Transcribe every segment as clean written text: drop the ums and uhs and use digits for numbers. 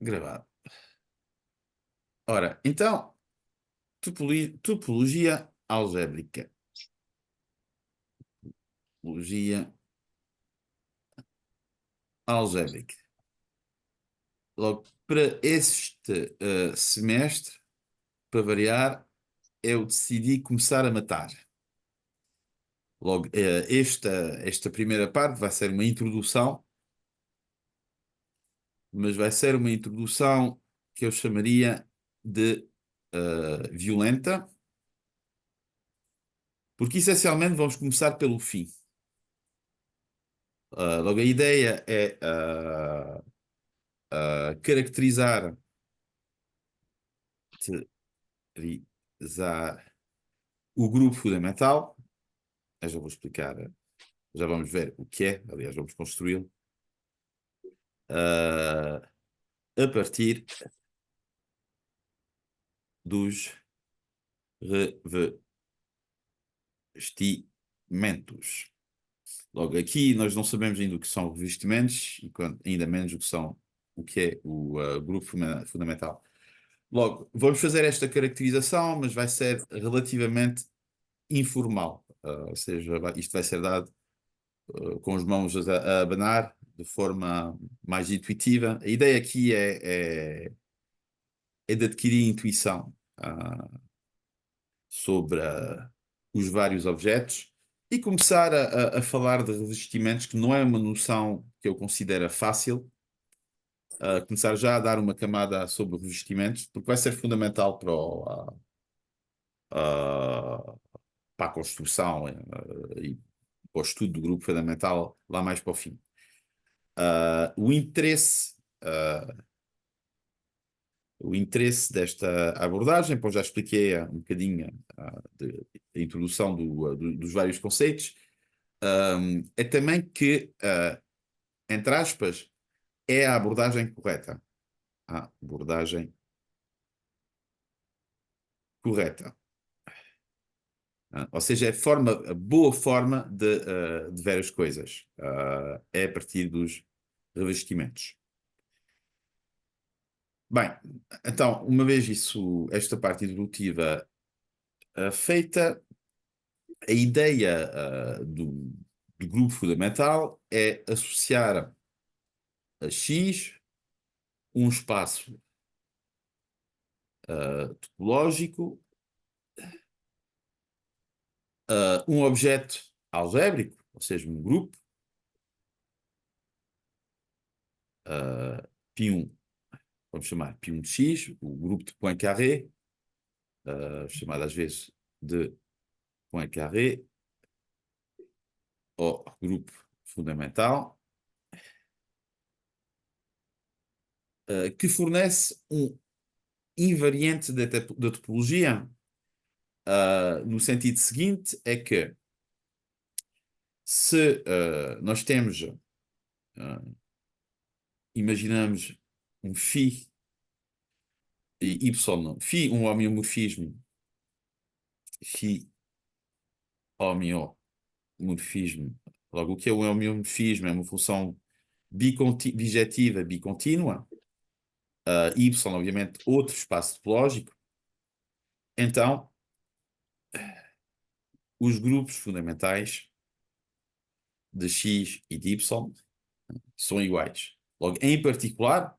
Gravado. Ora, então, topologia algébrica. Topologia algébrica. Logo, para este semestre, para variar, eu decidi começar a matar. Logo, esta primeira parte vai ser uma introdução, mas vai ser uma introdução que eu chamaria de violenta, porque essencialmente vamos começar pelo fim. Logo, a ideia é caracterizar o grupo fundamental. Eu já vou explicar, já vamos ver o que é, aliás, vamos construí-lo a partir dos revestimentos. Logo, aqui nós não sabemos ainda o que são revestimentos e ainda menos o que é o grupo fundamental. Logo, vamos fazer esta caracterização, mas vai ser relativamente informal. Ou seja, isto vai ser dado com as mãos a abanar de forma mais intuitiva. A ideia aqui é de adquirir intuição sobre os vários objetos e começar a falar de revestimentos, que não é uma noção que eu considero fácil. Começar já a dar uma camada sobre revestimentos, porque vai ser fundamental uh, para a construção e para o estudo do grupo fundamental lá mais para o fim. O interesse desta abordagem, pois já expliquei um bocadinho a introdução dos vários conceitos, é também que, entre aspas, é a abordagem correta. A abordagem correta. Ou seja, a boa forma de ver as coisas. É a partir dos revestimentos. Bem, então, uma vez esta parte introdutiva feita, a ideia do grupo fundamental é associar a X um espaço topológico, um objeto algébrico, ou seja, um grupo, π1, vamos chamar π1 de X, o grupo de Poincaré, chamado às vezes de Poincaré, ou grupo fundamental, que fornece um invariante da topologia, no sentido seguinte, é que se nós temos, imaginamos um φ e y, não, φ, um homeomorfismo, φ homeomorfismo, logo o que é o homeomorfismo? É uma função bijetiva bicontínua, y, obviamente, outro espaço topológico. Então, os grupos fundamentais de X e de Y são iguais. Logo, em particular,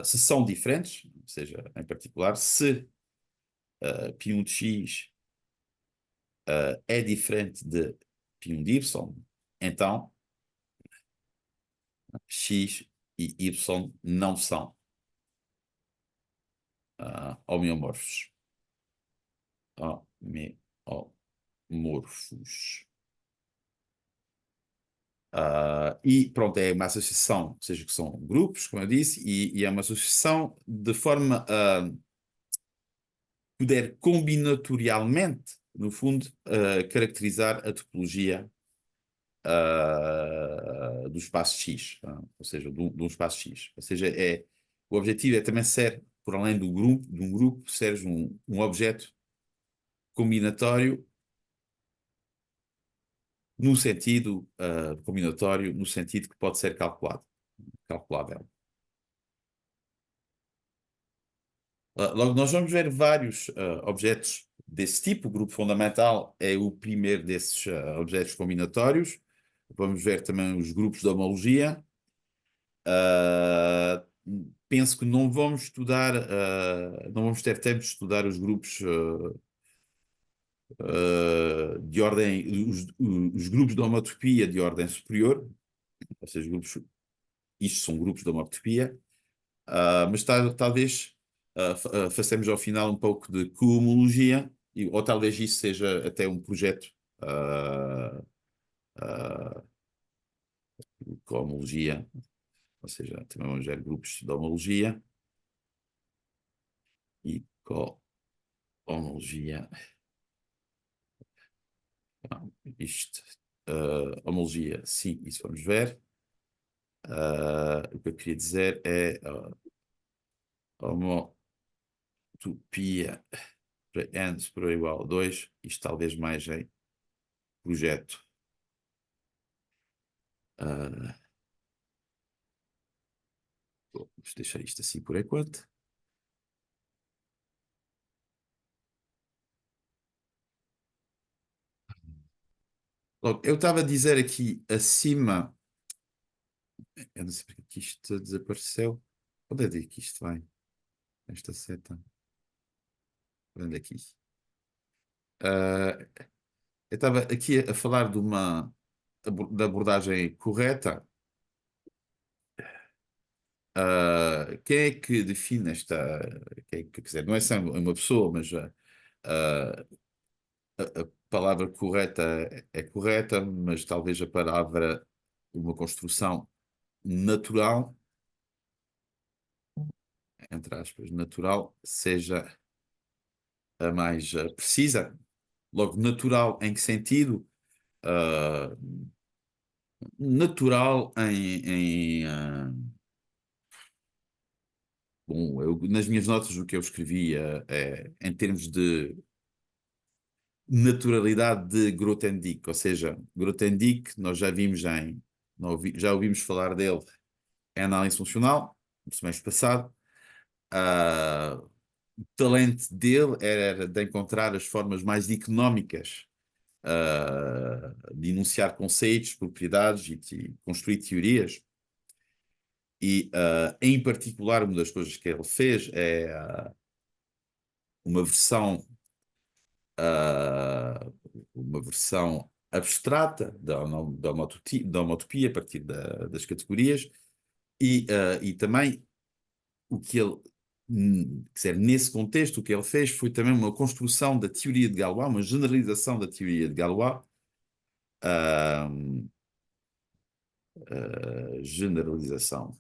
se são diferentes, ou seja, em particular, se π1 de X é diferente de π1 de Y, então X e Y não são homeomorfos. Homeomorfos. E pronto, é uma associação, ou seja, que são grupos, como eu disse, e é uma associação de forma a poder combinatorialmente, no fundo, caracterizar a topologia do espaço X, ou seja, de um espaço X. Ou seja, o objetivo é também ser, por além de um grupo, ser um objeto combinatório no sentido combinatório, no sentido que pode ser calculável. Logo, nós vamos ver vários objetos desse tipo. O grupo fundamental é o primeiro desses objetos combinatórios. Vamos ver também os grupos de homologia. Uh, Penso que não vamos estudar, não vamos ter tempo de estudar os grupos de ordem, os grupos de homotopia de ordem superior, ou seja, isto são grupos de homotopia. Mas talvez façamos ao final um pouco de cohomologia, ou talvez isso seja até um projeto uh, uh, de cohomologia, ou seja, também vamos ver grupos de homologia e cohomologia. Isto, homologia, sim, isso vamos ver. O que eu queria dizer é homotopia para n superior ou igual a 2, isto talvez mais em projeto. Uh, Vamos deixar isto assim por enquanto. Logo, eu estava a dizer aqui acima, eu não sei porque que isto desapareceu. Onde é que isto vai? Esta seta. Onde é que isto? Ah, eu estava aqui a falar de da abordagem correta. Quem é que define esta? Quem é que, quer dizer, não é só uma pessoa, mas ah, a palavra correta é correta, mas talvez a palavra, uma construção natural, entre aspas, natural, seja a mais precisa. Logo, natural em que sentido? Ah, Natural bom, nas minhas notas o que eu escrevia em termos de naturalidade de Grothendieck, ou seja, Grothendieck nós já vimos já ouvimos falar dele em análise funcional, no semestre passado. O talento dele era de encontrar as formas mais económicas de enunciar conceitos, propriedades e construir teorias. E, em particular, uma das coisas que ele fez é uma versão, uma versão abstrata da homotopia a partir das categorias e também o que ele, quer dizer, nesse contexto, o que ele fez foi também uma construção da teoria de Galois, uma generalização da teoria de Galois, ah, generalização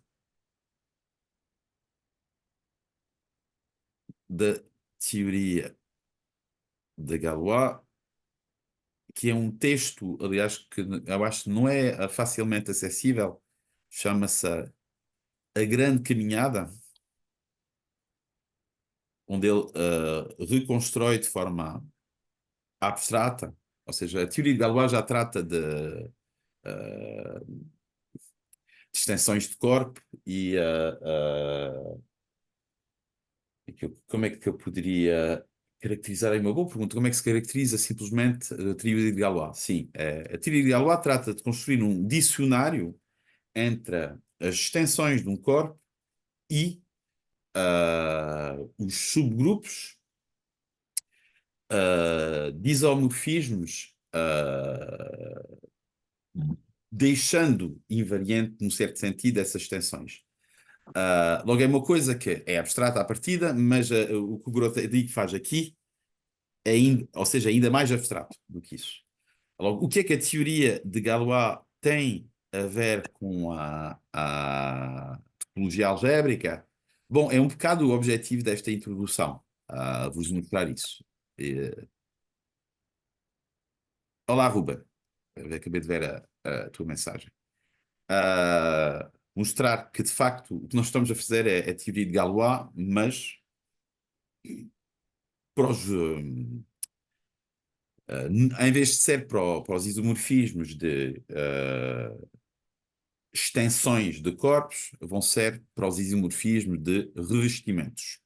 da teoria de Galois, que é um texto, aliás, que eu acho que não é facilmente acessível, chama-se A Grande Caminhada, onde ele reconstrói de forma abstrata, ou seja, a teoria de Galois já trata uh, de extensões de corpo como é que eu poderia caracterizar? É uma boa pergunta. Como é que se caracteriza simplesmente a teoria de Galois? Sim, a teoria de Galois trata de construir um dicionário entre as extensões de um corpo e os subgrupos de isomorfismos, deixando invariante, num certo sentido, essas extensões. Logo, é uma coisa que é abstrata à partida, mas o que o Grothendieck faz aqui é ainda, ou seja, ainda mais abstrato do que isso. Logo, o que é que a teoria de Galois tem a ver com a topologia algébrica? Bom, é um bocado o objetivo desta introdução, vos mostrar isso. Olá, Ruben. Eu acabei de ver a tua mensagem. Mostrar que, de facto, o que nós estamos a fazer é a teoria de Galois, mas para em vez de ser para os isomorfismos de extensões de corpos, vão ser para os isomorfismos de revestimentos.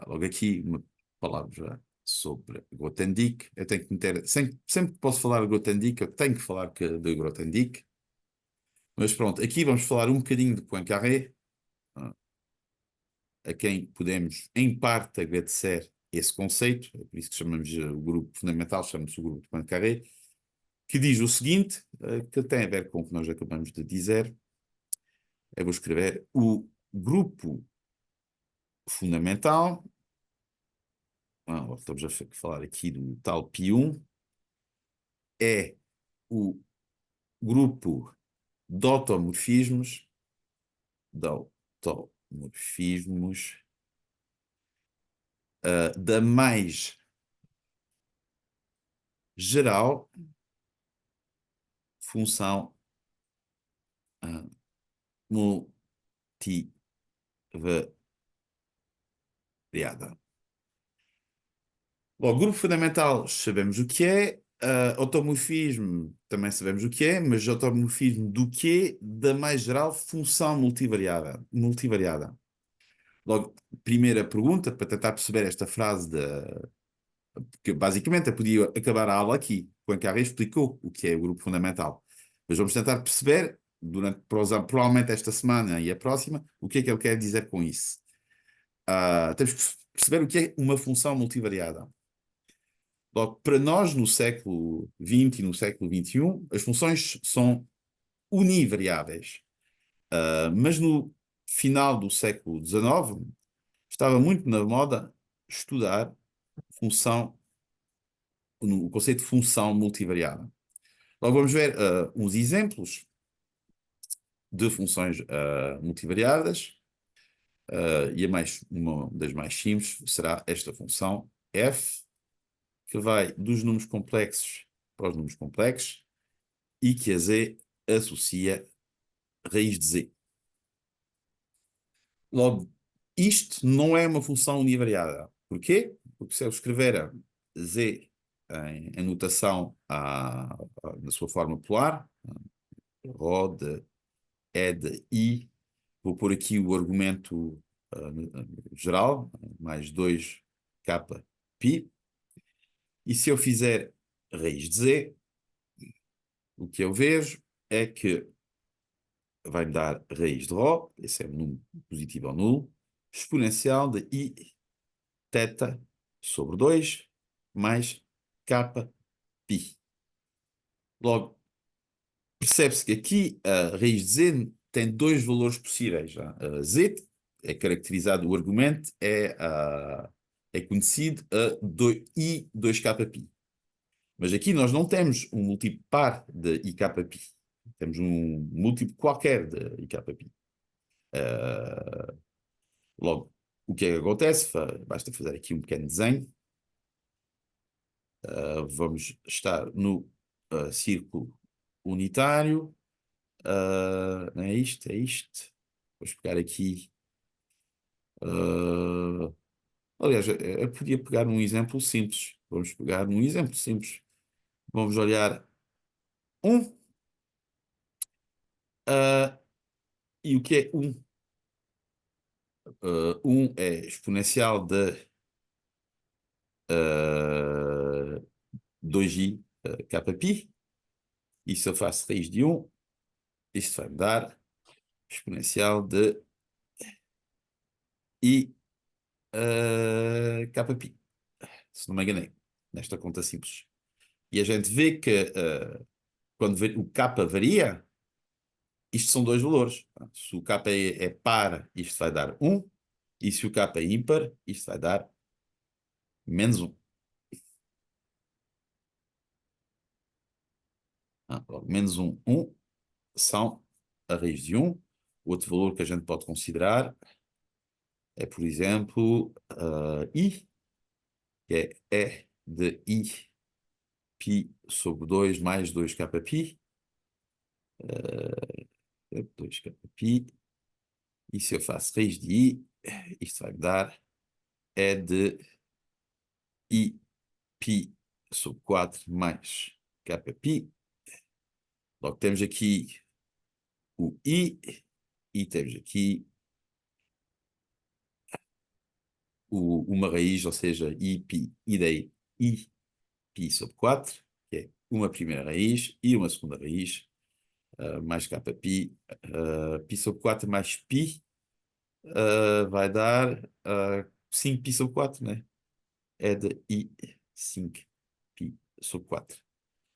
logo aqui, uma palavra sobre Grothendieck. Eu tenho que meter, sempre que posso falar de Grothendieck, eu tenho que falar de Grothendieck. Mas pronto, aqui vamos falar um bocadinho de Poincaré, ah, a quem podemos, em parte, agradecer esse conceito, é por isso que chamamos o grupo fundamental, chamamos o grupo de Poincaré, que diz o seguinte, que tem a ver com o que nós acabamos de dizer. Eu vou escrever o grupo fundamental. Estamos a falar aqui do tal Pi1, é o grupo de automorfismos, da mais geral função multivariada. Bom, grupo fundamental sabemos o que é, automorfismo também sabemos o que é, mas automorfismo do quê? Da mais geral função multivariada. Logo, primeira pergunta, para tentar perceber esta frase, que basicamente eu podia acabar a aula aqui. Poincaré explicou o que é o grupo fundamental. Mas vamos tentar perceber, provavelmente esta semana e a próxima, o que é que ele quer dizer com isso. Temos que perceber o que é uma função multivariada. Logo, para nós, no século XX e no século XXI, as funções são univariáveis. Mas no final do século XIX, estava muito na moda estudar o conceito de função multivariada. Logo, vamos ver uns exemplos de funções multivariadas. Uma das mais simples será esta função f, que vai dos números complexos para os números complexos e que a z associa raiz de z. Logo, isto não é uma função univariada. Porquê? Porque se eu escrever z em notação na sua forma polar, ρ de E de I, vou pôr aqui o argumento geral, mais 2 kπ. E se eu fizer raiz de z, o que eu vejo é que vai-me dar raiz de ρ, esse é um número positivo ou nulo, exponencial de I θ sobre 2 mais kπ. Logo, percebe-se que aqui a raiz de z tem dois valores possíveis. A z é caracterizado, o argumento é conhecido a I 2kπ. Mas aqui nós não temos um múltiplo par de IKπ. Temos um múltiplo qualquer de IKπ. Logo, o que é que acontece? Basta fazer aqui um pequeno desenho. Vamos estar no círculo unitário. Não é isto, é isto. Vamos pegar aqui. Aliás, eu podia pegar um exemplo simples. Vamos pegar um exemplo simples. Vamos olhar 1. E o que é 1? 1 é exponencial de 2i kπ. E se eu faço raiz de 1, isto vai me dar exponencial de i kπ. Se não me enganei, nesta conta simples. E a gente vê que quando o k varia, isto são dois valores. Se o k é par, isto vai dar 1. E se o k é ímpar, isto vai dar menos 1. Menos 1, 1 são a raiz de 1. Outro valor que a gente pode considerar é, por exemplo, i, que é E de i π sobre 2 mais 2kπ. 2kπ. E se eu faço raiz de i, isto vai me dar E de i π sobre 4 mais kπ. Logo, temos aqui o i e temos aqui uma raiz, ou seja, π, e daí I π sobre 4, que é uma primeira raiz e uma segunda raiz, mais kπ, π sobre 4 mais π, vai dar 5π sobre 4, né? É de I 5π sobre 4.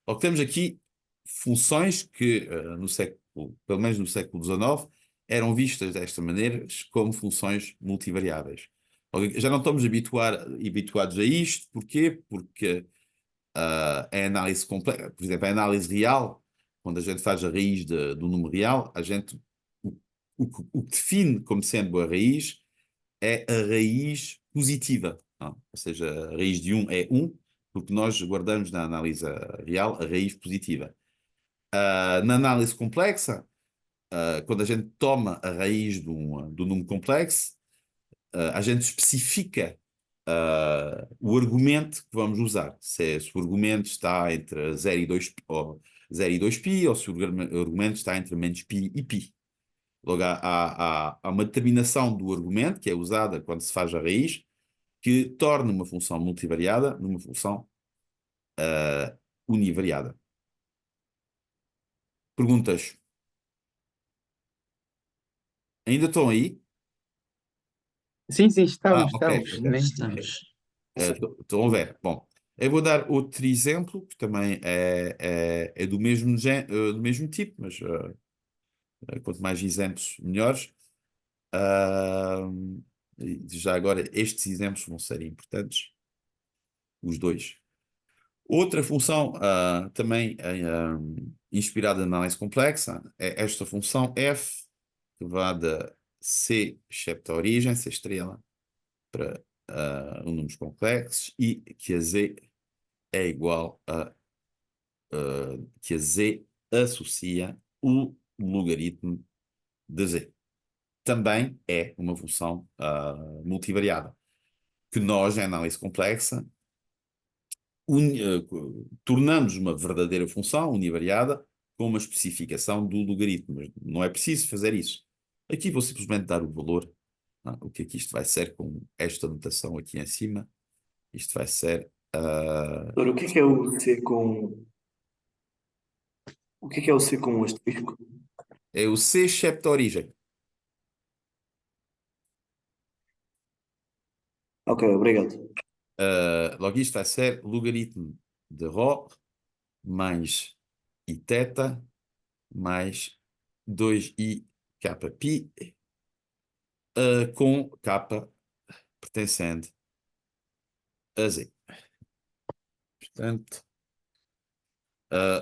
Logo, temos aqui funções que, no século, pelo menos no século XIX, eram vistas desta maneira como funções multivariáveis. Logo, já não estamos habituados a isto. Porquê? Porque a análise complexa, por exemplo, a análise real, quando a gente faz a raiz do número real, o, o que define como sendo a raiz é a raiz positiva. Não? Ou seja, a raiz de é 1, porque nós guardamos na análise real a raiz positiva. Na análise complexa, quando a gente toma a raiz do número complexo, a gente especifica o argumento que vamos usar. Se o argumento está entre 0 e 2, ou 0 e 2π, ou se o argumento está entre menos π e π. Logo, há uma determinação do argumento que é usada quando se faz a raiz, que torna uma função multivariada numa função univariada. Perguntas? Ainda estão aí? Sim, sim, estamos, Ok. estamos, nem Ok. estamos. Estão a ver. Bom, eu vou dar outro exemplo que também é do mesmo tipo, mas quanto mais exemplos, melhores. Ah, já agora, estes exemplos vão ser importantes, os dois. Outra função também inspirada na análise complexa é esta função f, que vai da C, excepto a origem, C estrela, para números complexos, e que a Z é igual que a Z associa o logaritmo de Z. Também é uma função multivariada, que nós, em análise complexa, tornamos uma verdadeira função univariada com uma especificação do logaritmo. Mas não é preciso fazer isso. Aqui vou simplesmente dar o valor. O que é que isto vai ser com esta notação aqui em cima? Isto vai ser. Doutor, o que é o C com. O que é o C com um asterisco? É o C excepto a origem. Ok, obrigado. Logo isto vai ser logaritmo de Rho mais Iθ mais 2i kπ com k pertencente a z. Portanto,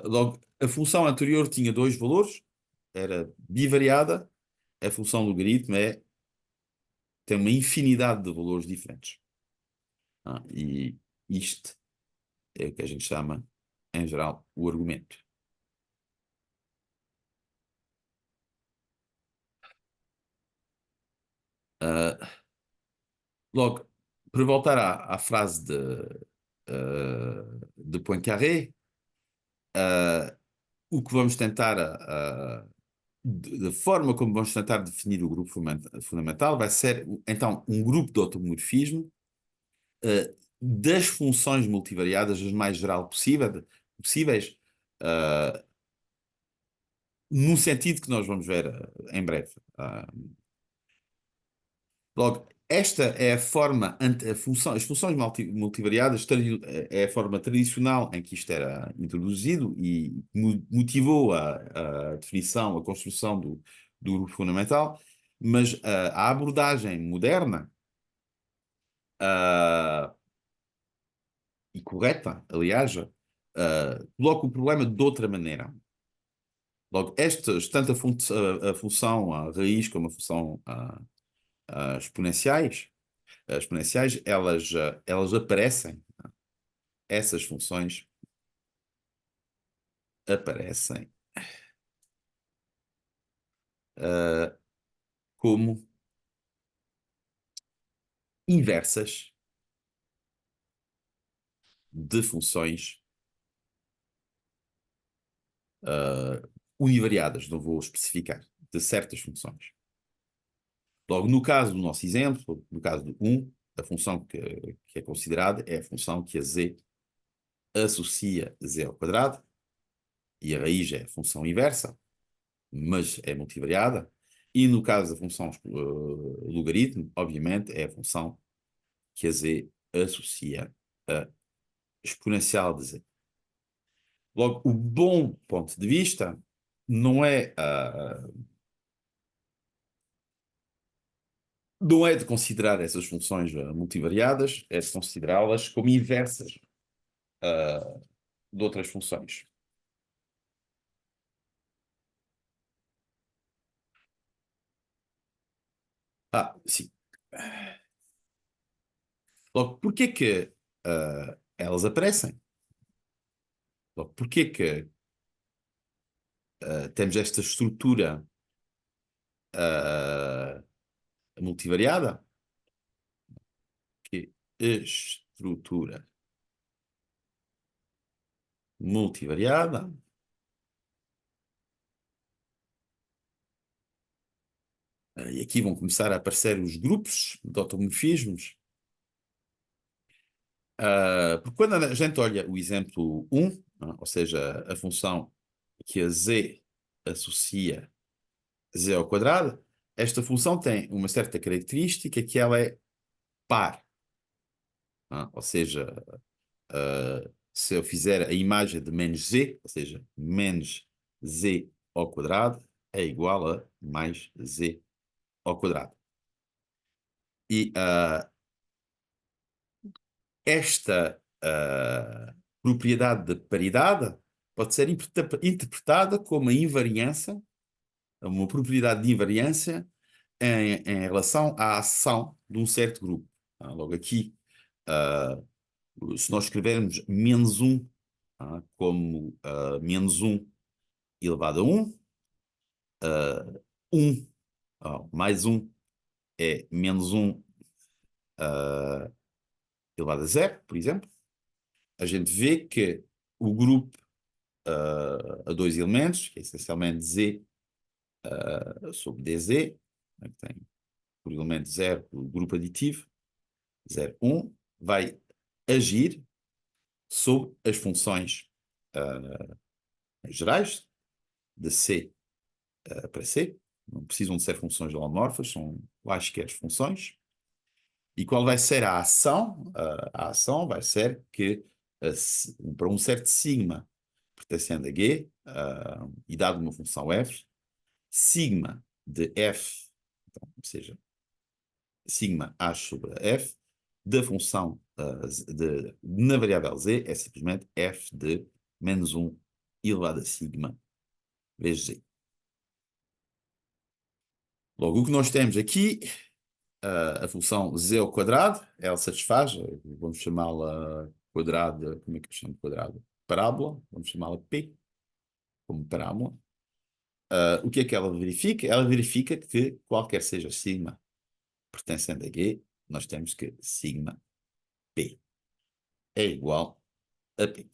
logo, a função anterior tinha dois valores, era bivariada, a função logaritmo tem uma infinidade de valores diferentes. E isto é o que a gente chama, em geral, o argumento. Logo, para voltar à frase de Poincaré, o que vamos tentar, da forma como vamos tentar definir o grupo fundamental, vai ser, então, um grupo de automorfismo das funções multivariadas as mais geral possíveis, no sentido que nós vamos ver em breve. Logo, esta é a forma, as funções multivariadas é a forma tradicional em que isto era introduzido e motivou a definição, a construção do grupo fundamental, mas a abordagem moderna e correta, aliás, coloca o problema de outra maneira. Logo, tanto a função a raiz como a função exponenciais, elas aparecem, essas funções aparecem como inversas de funções univariadas, não vou especificar, de certas funções. Logo, no caso do nosso exemplo, no caso do 1, a função que é considerada é a função que a z associa z ao quadrado, e a raiz é a função inversa, mas é multivariada. E no caso da função logaritmo, obviamente, é a função que a z associa a exponencial de z. Logo, o bom ponto de vista não é de considerar essas funções multivariadas, é de considerá-las como inversas de outras funções. Sim. Logo, porquê que elas aparecem? Logo, porquê que temos esta estrutura multivariada? Que estrutura multivariada e aqui vão começar a aparecer os grupos de automorfismos. Porque quando a gente olha o exemplo 1, ou seja, a função que a z associa z ao quadrado, esta função tem uma certa característica que ela é par. Ou seja, se eu fizer a imagem de menos z, ou seja, menos z ao quadrado, é igual a mais z ao quadrado. E esta propriedade de paridade pode ser interpretada como a invariância, uma propriedade de invariância em relação à ação de um certo grupo. Logo aqui, se nós escrevermos menos 1 como menos 1 elevado a 1, 1 mais 1 é menos 1 elevado a 0, por exemplo, a gente vê que o grupo a dois elementos, que é essencialmente z sobre dz, que tem por elemento 0 o grupo aditivo, 0, 1, vai agir sobre as funções gerais de C para C. Não precisam de ser funções holomorfas, são quaisquer funções. E qual vai ser a ação? A ação vai ser que para um certo sigma pertencendo a G e dado uma função f, sigma de f, então, ou seja, sigma a sobre f, da função na variável z é simplesmente f de menos 1 elevado a sigma vezes z. Logo, o que nós temos aqui, a função z ao quadrado, ela satisfaz, vamos chamá-la quadrado, como é que eu chamo quadrado? Parábola, vamos chamá-la P, como parábola. O que é que ela verifica? Ela verifica que qualquer seja sigma pertencente a G, nós temos que sigma P é igual a P.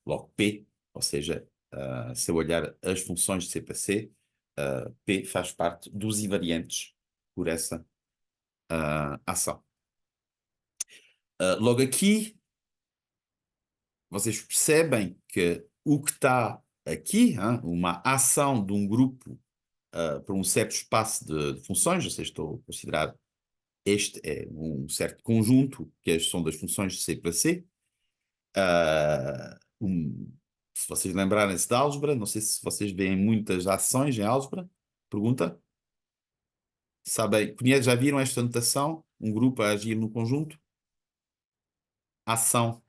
Logo P, ou seja, se eu olhar as funções de C para C, P faz parte dos invariantes por essa ação. Logo aqui, vocês percebem que o que está aqui, uma ação de um grupo para um certo espaço de funções, ou seja, estou a considerar este é um certo conjunto que são das funções de C para C. Se vocês lembrarem-se da álgebra, não sei se vocês veem muitas ações em álgebra. Pergunta? Sabem, já viram esta notação? Um grupo a agir no conjunto? Ação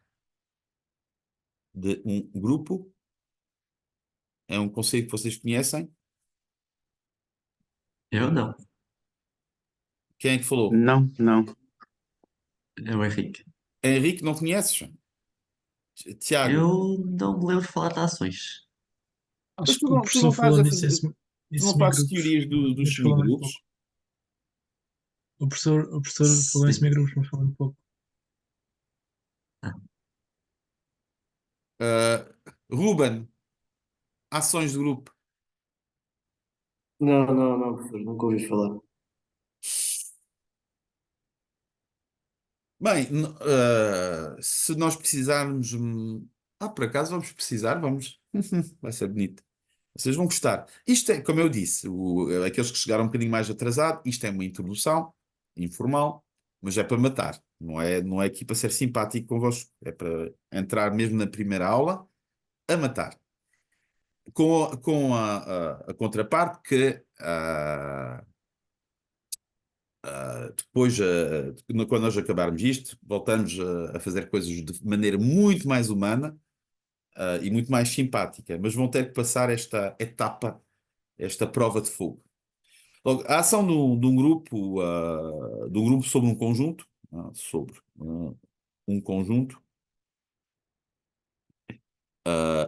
de um grupo. É um conceito que vocês conhecem. Eu não, Quem é que falou? Não, não. é o Henrique. Henrique, não conheces? Tiago, Eu não me lembro de falar de ações. mas Acho tu que o não, tu não professor estás falou a nisso fazer, em tu não fazes semigrupos, teorias dos mas falou muito semigrupos? pouco. O professor falou em Sim. semigrupos, mas falou muito pouco. Ah, Ruben, ações de grupo. Não, professor, nunca ouvi falar. Bem, se nós precisarmos. Por acaso vamos precisar, vamos. Vai ser bonito. Vocês vão gostar. Isto é, como eu disse, aqueles que chegaram um bocadinho mais atrasado, isto é uma introdução informal, mas é para matar. Não é aqui para ser simpático convosco. É para entrar mesmo na primeira aula a matar. Com a contraparte que depois, quando nós acabarmos isto, voltamos a fazer coisas de maneira muito mais humana, e muito mais simpática, mas vão ter que passar esta etapa, esta prova de fogo. Logo, a ação de um grupo sobre um conjunto, um conjunto,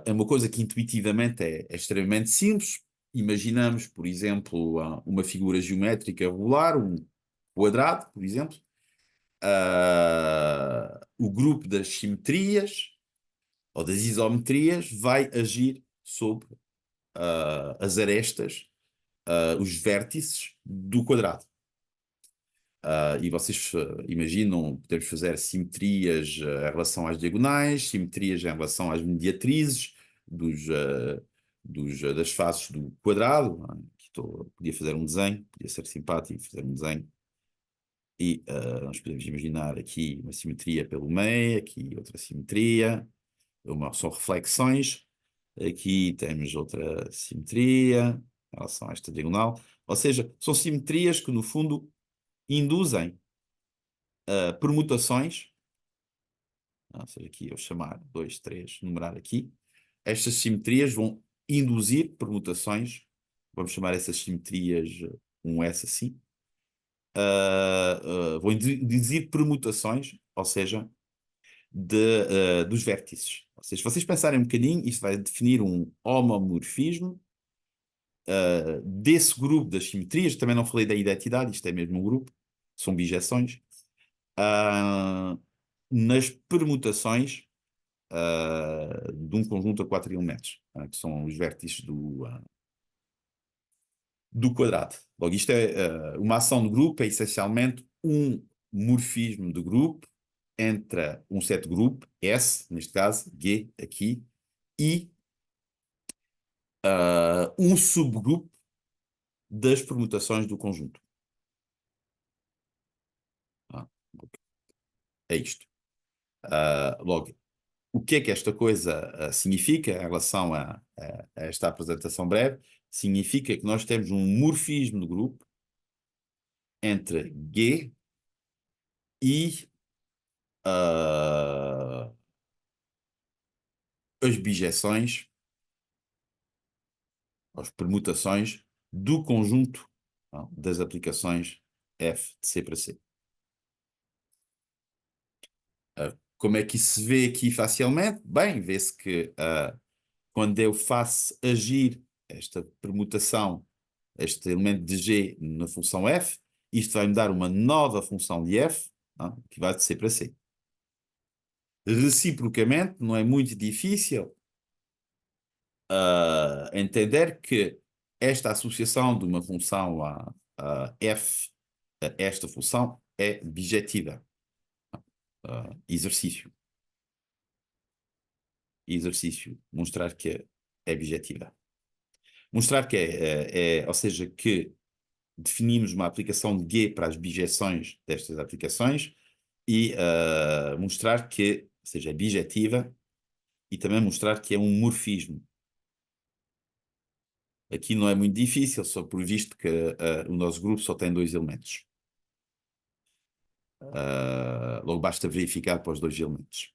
é uma coisa que intuitivamente é extremamente simples. Imaginamos, por exemplo, uma figura geométrica regular, um quadrado, por exemplo. O grupo das simetrias ou das isometrias vai agir sobre as arestas, os vértices do quadrado. E vocês imaginam, podemos fazer simetrias em relação às diagonais, simetrias em relação às mediatrizes das faces do quadrado. Aqui podia fazer um desenho, podia ser simpático fazer um desenho. E nós podemos imaginar aqui uma simetria pelo meio, aqui outra simetria, são reflexões. Aqui temos outra simetria em relação a esta diagonal. Ou seja, são simetrias que, no fundo, induzem permutações. Ou seja, aqui eu chamar 2, 3, numerar aqui. Estas simetrias vão induzir permutações. Vamos chamar essas simetrias um S assim. Vão induzir permutações, ou seja, dos vértices. Ou seja, se vocês pensarem um bocadinho, isto vai definir um homomorfismo desse grupo das simetrias. Também não falei da identidade, isto é mesmo um grupo, são bijeções, nas permutações de um conjunto a 4 elementos, que são os vértices do quadrado. Logo, isto é uma ação de grupo, é essencialmente um morfismo de grupo entre um certo grupo, S, neste caso, G, aqui, e um subgrupo das permutações do conjunto. É isto. Logo, o que é que esta coisa significa em relação a esta apresentação breve? Significa que nós temos um morfismo de grupo entre G e as bijeções, as permutações do conjunto das aplicações F de C para C. Como é que isso se vê aqui facilmente? Bem, vê-se que quando eu faço agir esta permutação, este elemento de G na função F, isto vai me dar uma nova função de F, que vai de C para C. Reciprocamente, não é muito difícil entender que esta associação de uma função a F, a esta função, é bijetiva. Exercício. Mostrar que é bijetiva. Mostrar que ou seja, que definimos uma aplicação de G para as bijeções destas aplicações e mostrar que, ou seja, é bijetiva, e também mostrar que é um morfismo. Aqui não é muito difícil, só por visto que o nosso grupo só tem 2 elementos. Logo basta verificar para os 2 elementos.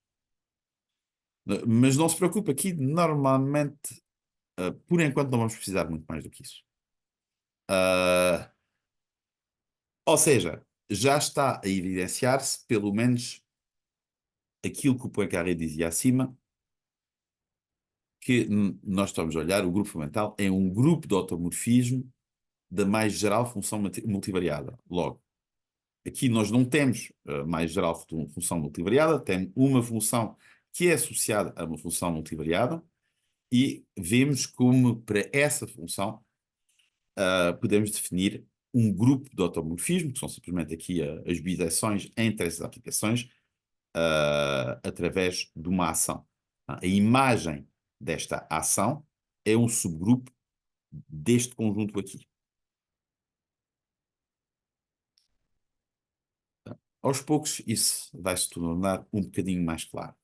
Mas não se preocupe, aqui normalmente, por enquanto, não vamos precisar muito mais do que isso. Ou seja, já está a evidenciar-se, pelo menos, aquilo que o Poincaré dizia acima, que nós estamos a olhar, o grupo fundamental é um grupo de automorfismo da mais geral função multivariada. Logo, aqui nós não temos mais geral função multivariada, temos uma função que é associada a uma função multivariada e vemos como para essa função podemos definir um grupo de automorfismo, que são simplesmente aqui as biseções entre essas aplicações, através de uma ação. A imagem desta ação é um subgrupo deste conjunto aqui. Aos poucos isso vai se tornar um bocadinho mais claro.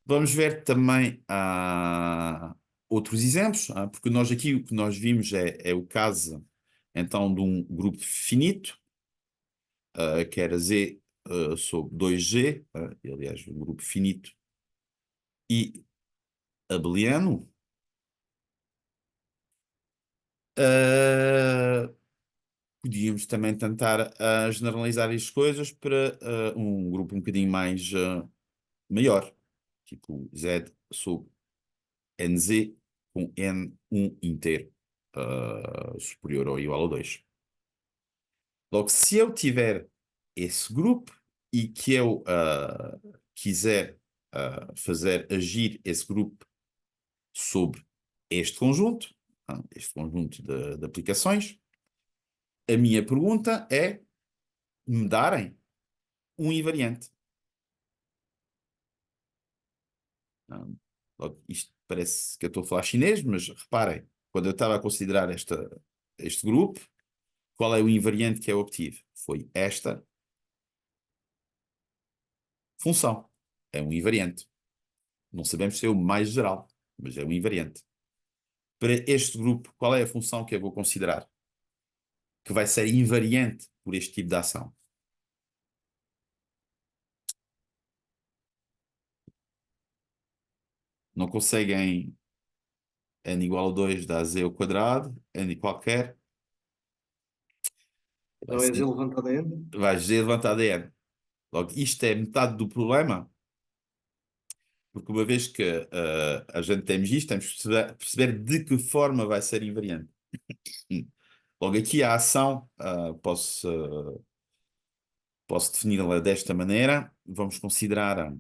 Vamos ver também outros exemplos, porque nós aqui o que nós vimos é o caso então de um grupo finito, que era Z sobre 2G, aliás, um grupo finito e abeliano. Podíamos também tentar generalizar as coisas para um grupo um bocadinho mais maior, tipo Z sobre NZ com N1 inteiro superior ou igual a 2. Logo, se eu tiver esse grupo e que eu quiser fazer agir esse grupo sobre este conjunto de aplicações, a minha pergunta é me darem um invariante. Isto parece que eu estou a falar chinês, mas reparem, quando eu estava a considerar este grupo, qual é o invariante que eu obtive? Foi esta função. É um invariante. Não sabemos se é o mais geral, mas é um invariante. Para este grupo, qual é a função que eu vou considerar? Que vai ser invariante por este tipo de ação. Não conseguem n igual a 2 dá z ao quadrado, n qualquer, vai Então é Z ser, levantado a N. vai z levantado a n. Logo, isto é metade do problema, porque uma vez que a gente temos isto, temos que perceber de que forma vai ser invariante. Logo, aqui a ação, posso defini-la desta maneira. Vamos considerar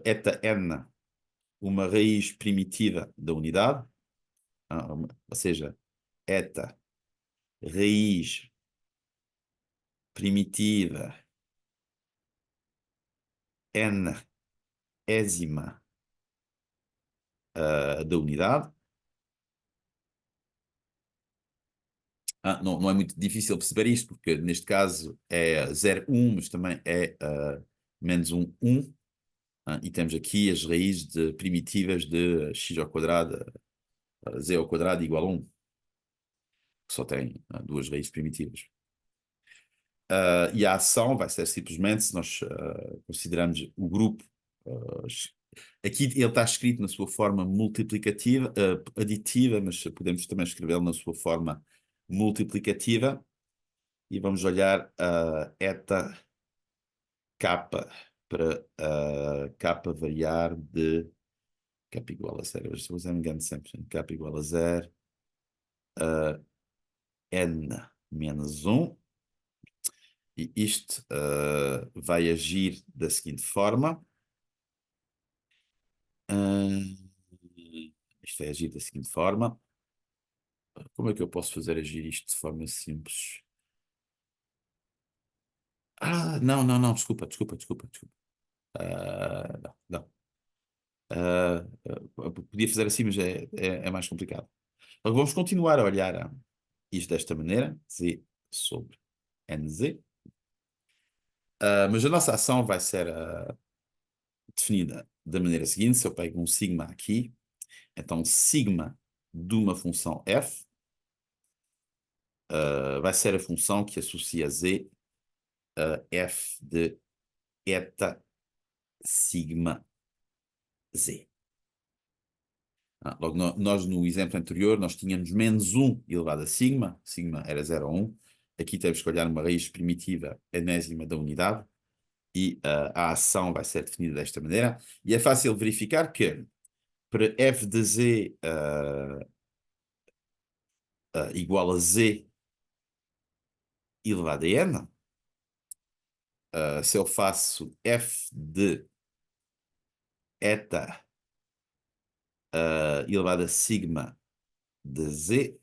eta n uma raiz primitiva da unidade, ou seja, eta raiz primitiva n ésima da unidade. Não é muito difícil perceber isto, porque neste caso é 0, 1, mas também é menos 1, 1. E temos aqui as raízes primitivas de x ao quadrado, z ao quadrado igual a 1, que só tem duas raízes primitivas. E a ação vai ser simplesmente, se nós considerarmos o grupo, aqui ele está escrito na sua forma multiplicativa, aditiva, mas podemos também escrevê-lo na sua forma multiplicativa, e vamos olhar eta capa para capa variar de capa igual a 0. Se eu me engano sempre, capa igual a 0, n menos 1, e isto vai agir da seguinte forma. Isto vai agir da seguinte forma. Como é que eu posso fazer agir isto de forma simples? Não, desculpa. Não, não. Podia fazer assim, mas é mais complicado. Então, vamos continuar a olhar isto desta maneira, z sobre nz. Mas a nossa ação vai ser definida da maneira seguinte. Se eu pego um sigma aqui, então sigma de uma função f vai ser a função que associa z a f de eta sigma z. Logo, nós no exemplo anterior, nós tínhamos menos 1 elevado a sigma era 0 a 1. Aqui temos que olhar uma raiz primitiva enésima da unidade, e a ação vai ser definida desta maneira. E é fácil verificar que para f de z igual a z elevado a n, se eu faço f de eta elevado a sigma de Z.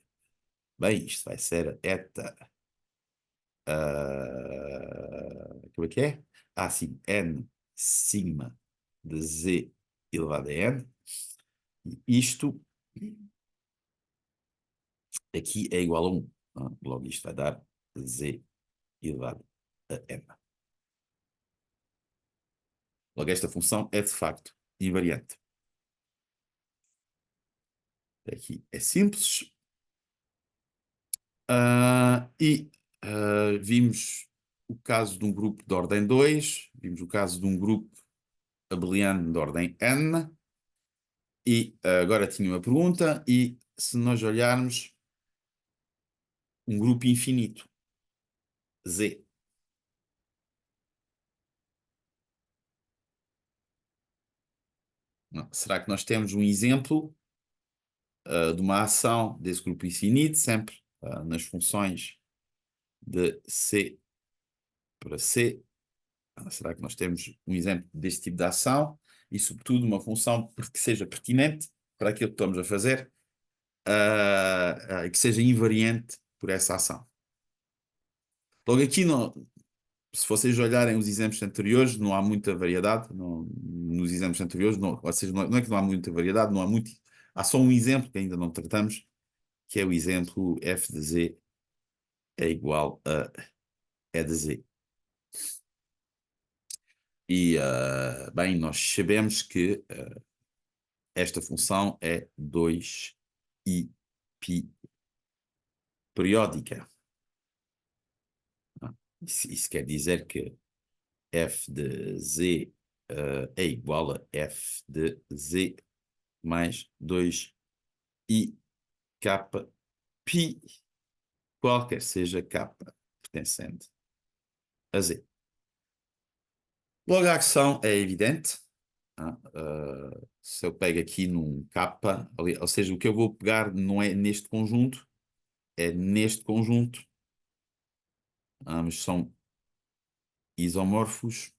Bem, isto vai ser eta. Como é que é? Ah, sim, n sigma de Z elevado a n. E isto aqui é igual a 1. Logo isto vai dar Z elevado a n. Logo esta função é de facto invariante. Aqui é simples. Vimos o caso de um grupo de ordem 2, vimos o caso de um grupo abeliano de ordem n, e agora tinha uma pergunta, e se nós olharmos um grupo infinito, Z, será que nós temos um exemplo de uma ação desse grupo infinito, sempre nas funções de C para C? Será que nós temos um exemplo deste tipo de ação e, sobretudo, uma função que seja pertinente para aquilo que estamos a fazer e que seja invariante por essa ação? Logo aqui, se vocês olharem os exemplos anteriores, não há muita variedade nos exemplos anteriores, ou seja, não é que não há muita variedade, não há muito. Há só um exemplo que ainda não tratamos, que é o exemplo f de z é igual a E de z. E, bem, nós sabemos que esta função é 2i π periódica. Isso quer dizer que f de z é igual a f de z mais 2i k π, qualquer seja k pertencente a z. Logo a ação é evidente. Se eu pego aqui num k, ou seja, o que eu vou pegar não é neste conjunto, é neste conjunto. Ambos são isomorfos.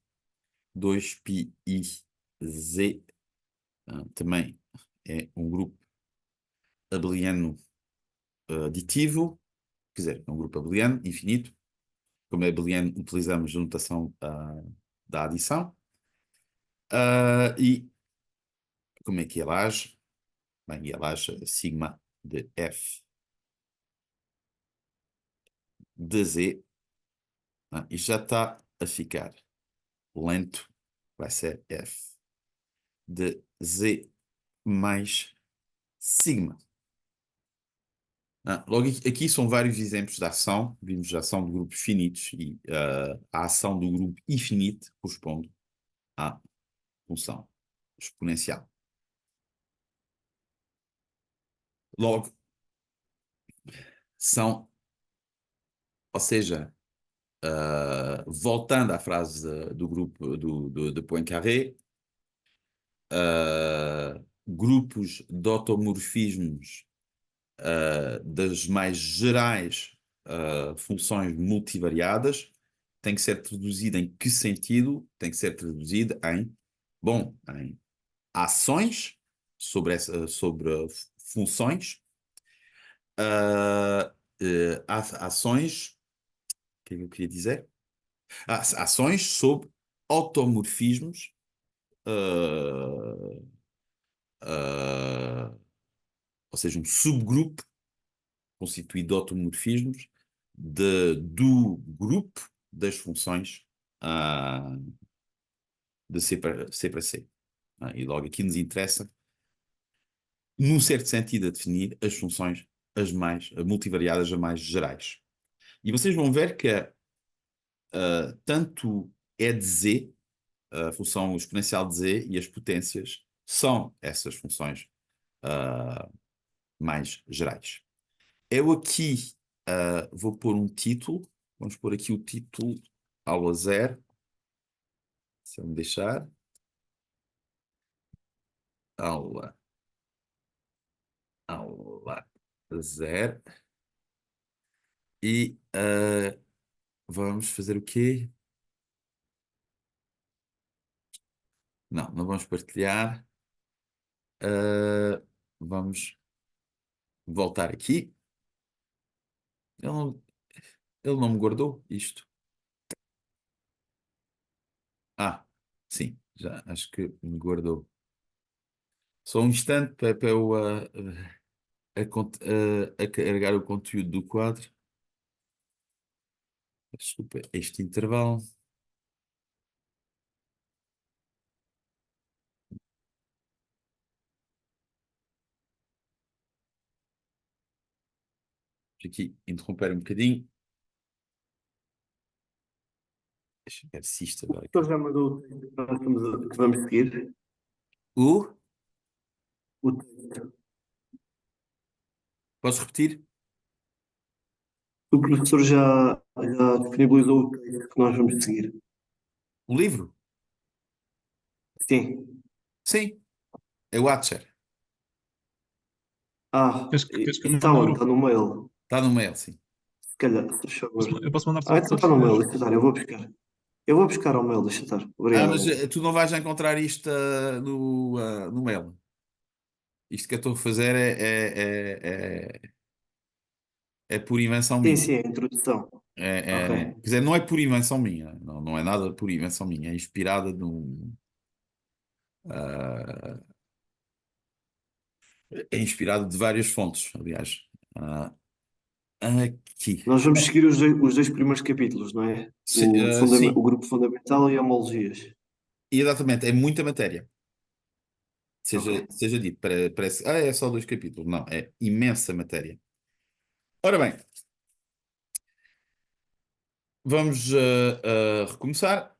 2πi z também é um grupo abeliano aditivo, quer dizer, é um grupo abeliano infinito. Como é abeliano, utilizamos a notação da adição. E como é que ele age? Bem, ele age sigma de f de z. Isto já está a ficar lento. Vai ser f de z mais sigma. Logo aqui são vários exemplos de ação. Vimos a ação de grupos finitos e a ação do grupo infinito corresponde à função exponencial. Logo, ou seja, voltando à frase do grupo de Poincaré, grupos de automorfismos das mais gerais funções multivariadas tem que ser traduzido em que sentido? Tem que ser traduzido em ações sobre funções, ações, o que é que eu queria dizer? Ações sobre automorfismos ou seja, um subgrupo constituído de automorfismos do grupo das funções de C para C. E logo aqui nos interessa, num certo sentido, a definir as funções as mais multivariadas, as mais gerais. E vocês vão ver que tanto E de Z, a função exponencial de Z, e as potências são essas funções mais gerais. Eu aqui vou pôr um título. Vamos pôr aqui o título aula 0. Se eu me deixar. Aula 0. E vamos fazer o quê? Não vamos partilhar. Vamos voltar aqui. Ele não, ele não me guardou isto. Ah, sim, já acho que me guardou. Só um instante para eu a carregar o conteúdo do quadro. Desculpa, este intervalo. Deixa aqui interromper um bocadinho. Deixa eu ver se isto O agora. professor já mandou o texto que nós que vamos seguir. O? O texto. Podes repetir? O professor já disponibilizou o texto que nós vamos seguir. O livro? Sim. Sim, é o Watcher. Queres que eu Está mande no onde? grupo? Está no mail. Está no mail, sim. Se calhar, por favor. Eu posso mandar Ah, só então para está no mail, receberes. deixa estar, eu vou buscar. Eu vou buscar ao mail, deixa estar. Ah, mas Obrigado. tu não vais encontrar isto no mail. Isto que eu estou a fazer é por invenção Sim, minha. sim, a introdução. Ok. Quer dizer, não é por invenção minha. Não, não é nada por invenção minha. É inspirada ah, é inspirado de várias fontes, aliás. Ah, aqui. Nós vamos seguir os dois primeiros capítulos, não é? O Sim, grupo fundamental e homologias. exatamente. É muita matéria. Ok. Seja dito. Parece, é só 2 capítulos. Não, é imensa matéria. Ora bem, vamos recomeçar.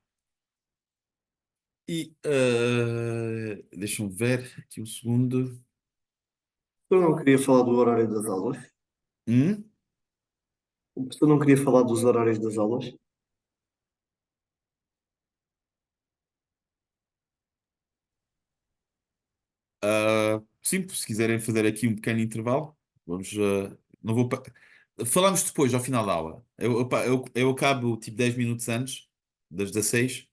E deixa-me ver aqui um segundo. Eu não queria falar do horário das aulas. Hum? O professor não queria falar dos horários das aulas. Sim, se quiserem fazer aqui um pequeno intervalo, vamos. Não vou. Falamos depois, ao final da aula. Eu acabo tipo 10 minutos antes, das 16,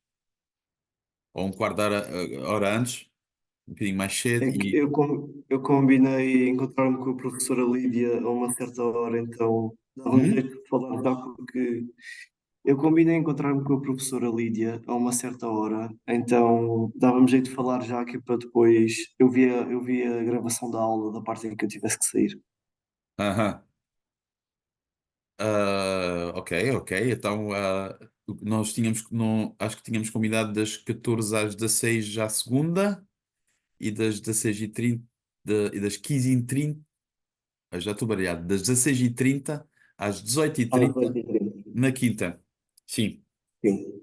ou um quarto de hora antes, um bocadinho mais cedo, É que e. eu combinei encontrar-me com a professora Lídia a uma certa hora, então dava-me Hum? jeito de falar já porque eu combinei encontrar-me com a professora Lídia a uma certa hora, então dava-me jeito de falar já que para depois eu via a gravação da aula da parte em que eu tivesse que sair. Aham. Ok, ok. Então, nós tínhamos, não, acho que tínhamos combinado das 14 às 16 já a segunda, e das 16h30 e das 15h30. Já estou variado, das 16h30 às Às 18h30 18h30. na quinta. Sim. Sim.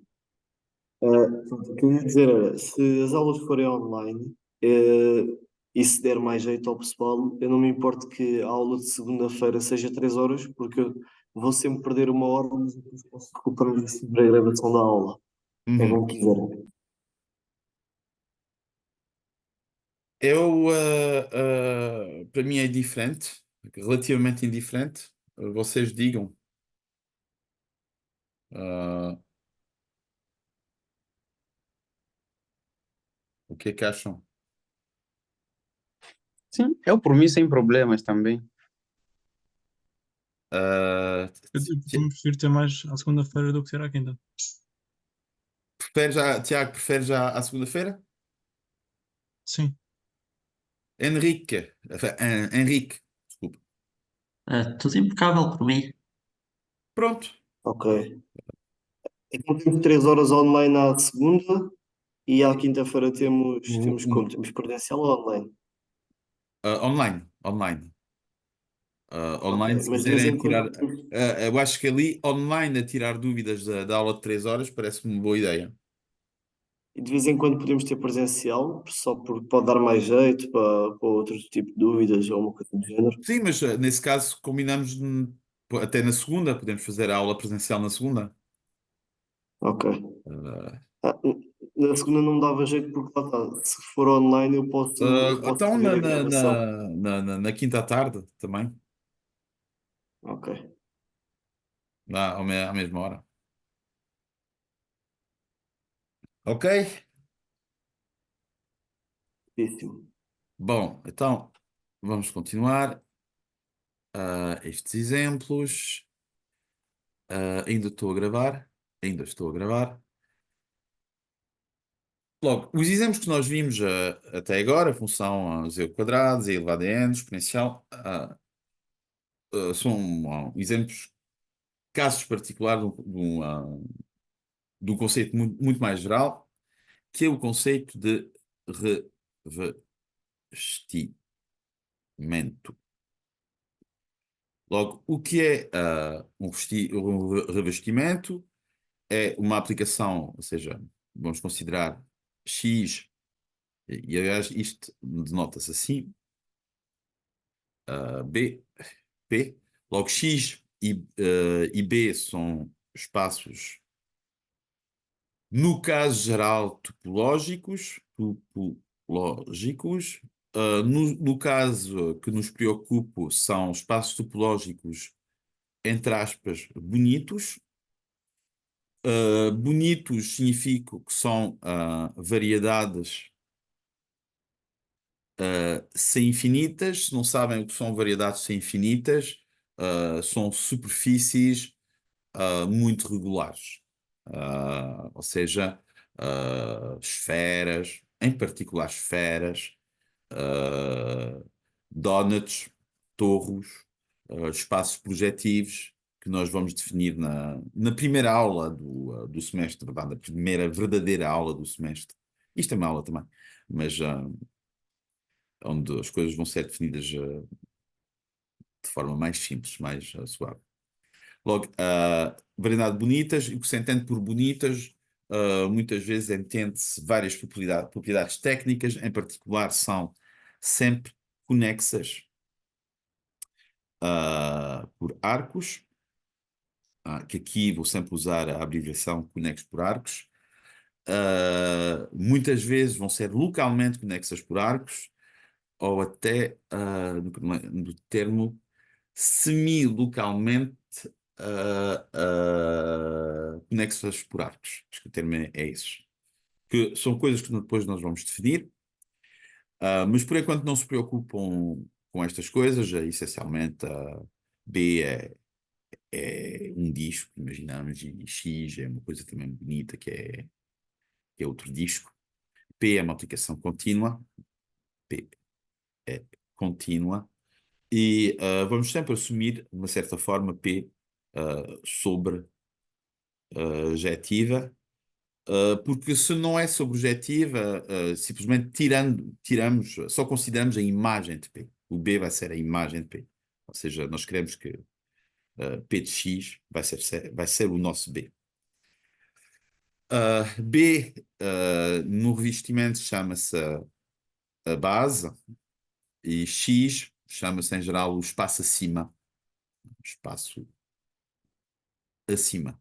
Pronto, o que eu ia dizer era, se as aulas forem online, e se der mais jeito ao pessoal, eu não me importo que a aula de segunda-feira seja 3 horas, porque eu vou sempre perder uma hora, mas depois posso recuperar sobre a gravação da aula. É Uhum. como quiserem. Para mim é diferente, relativamente indiferente. Vocês digam, ah, o que é que acham. Sim, eu por mim sem problemas também. Ah, Eu costumo preferir ter mais à segunda-feira do que ter à quinta. Tiago, prefere já à segunda-feira? Sim. Henrique, desculpa. Tudo impecável por mim. Pronto. Ok. Então temos 3 horas online à segunda e à quinta-feira temos O- como? Temos presencial ou online? Online, online. Ok. Online, se Mas de vez quiserem em tirar. quando podemos. Eu acho que ali, online, a tirar dúvidas da aula de 3 horas, parece-me uma boa ideia. E de vez em quando podemos ter presencial, só porque pode dar mais jeito para outro tipo de dúvidas ou uma coisa do género. Sim, mas nesse caso combinamos até na segunda, podemos fazer a aula presencial na segunda. Ok. Uh, Ah, na segunda não me dava jeito porque lá está. Se for online eu posso então ver a gravação. na quinta à tarde também, Ok. à mesma hora. Ok? Certíssimo. Bom, então vamos continuar. estes exemplos. Ainda estou a gravar. Ainda estou a gravar. Logo, os exemplos que nós vimos até agora, a função z ao quadrado, z elevado a n, exponencial, são exemplos, casos particulares de um conceito muito mais geral, que é o conceito de revestimento. Logo, o que é um revestimento? É uma aplicação, ou seja, vamos considerar X, e aliás isto denota-se assim, B, P. Logo, X e B são espaços, no caso geral, topológicos. No caso que nos preocupa, são espaços topológicos, entre aspas, bonitos. Bonitos significa que são variedades sem infinitas. Se não sabem o que são variedades sem infinitas, são superfícies muito regulares. Ou seja, esferas, em particular esferas, donuts, torros, espaços projetivos que nós vamos definir na primeira aula do semestre, verdade? Na primeira verdadeira aula do semestre. Isto é uma aula também, mas onde as coisas vão ser definidas de forma mais simples, mais suave. Logo, variedade de bonitas, e o que se entende por bonitas, muitas vezes entende-se várias propriedades técnicas, em particular são sempre conexas por arcos, que aqui vou sempre usar a abreviação conexos por arcos. Muitas vezes vão ser localmente conexas por arcos, ou até no termo semi-localmente conexas por arcos. Acho que o termo é esse. Que são coisas que depois nós vamos definir, mas por enquanto não se preocupam com estas coisas. Essencialmente, B é um disco, imaginamos, e X é uma coisa também bonita, que é outro disco. P é uma aplicação contínua. P é contínua. E vamos sempre assumir, de uma certa forma, P sobre jetiva, porque se não é sobrejetiva, simplesmente tiramos, só consideramos a imagem de P. O B vai ser a imagem de P. Ou seja, nós queremos que P de X vai ser o nosso B. B no revestimento chama-se a base, e X chama-se em geral o espaço acima. Espaço acima.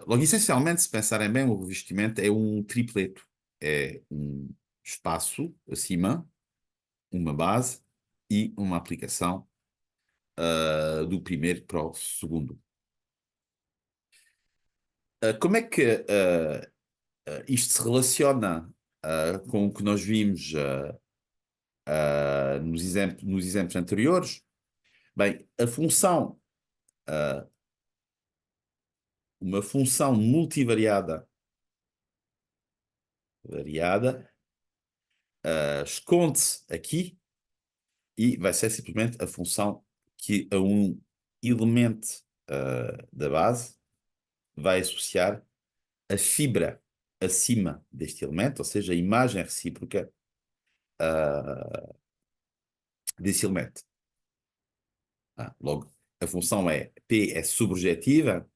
Logo, essencialmente, se pensarem bem, o revestimento é um tripleto. É um espaço acima, uma base e uma aplicação do primeiro para o segundo. Como é que isto se relaciona com o que nós vimos nos exemplos anteriores? Bem, uma função multivariada esconde-se aqui e vai ser simplesmente a função que a um elemento da base vai associar a fibra acima deste elemento, ou seja, a imagem recíproca desse elemento. Logo, a função P é subjetiva,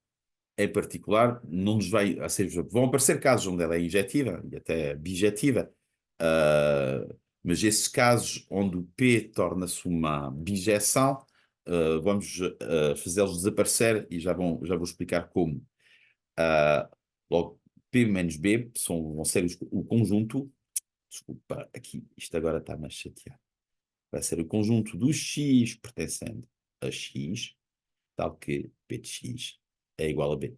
em particular, não nos vai, ou seja, vão aparecer casos onde ela é injetiva e até bijetiva, mas esses casos onde o P torna-se uma bijeção, vamos fazê-los desaparecer e já vou explicar como. Logo, P menos B vão ser o conjunto. Desculpa, aqui, isto agora está-me a chatear. Vai ser o conjunto do X pertencendo a X, tal que P de X é igual a B.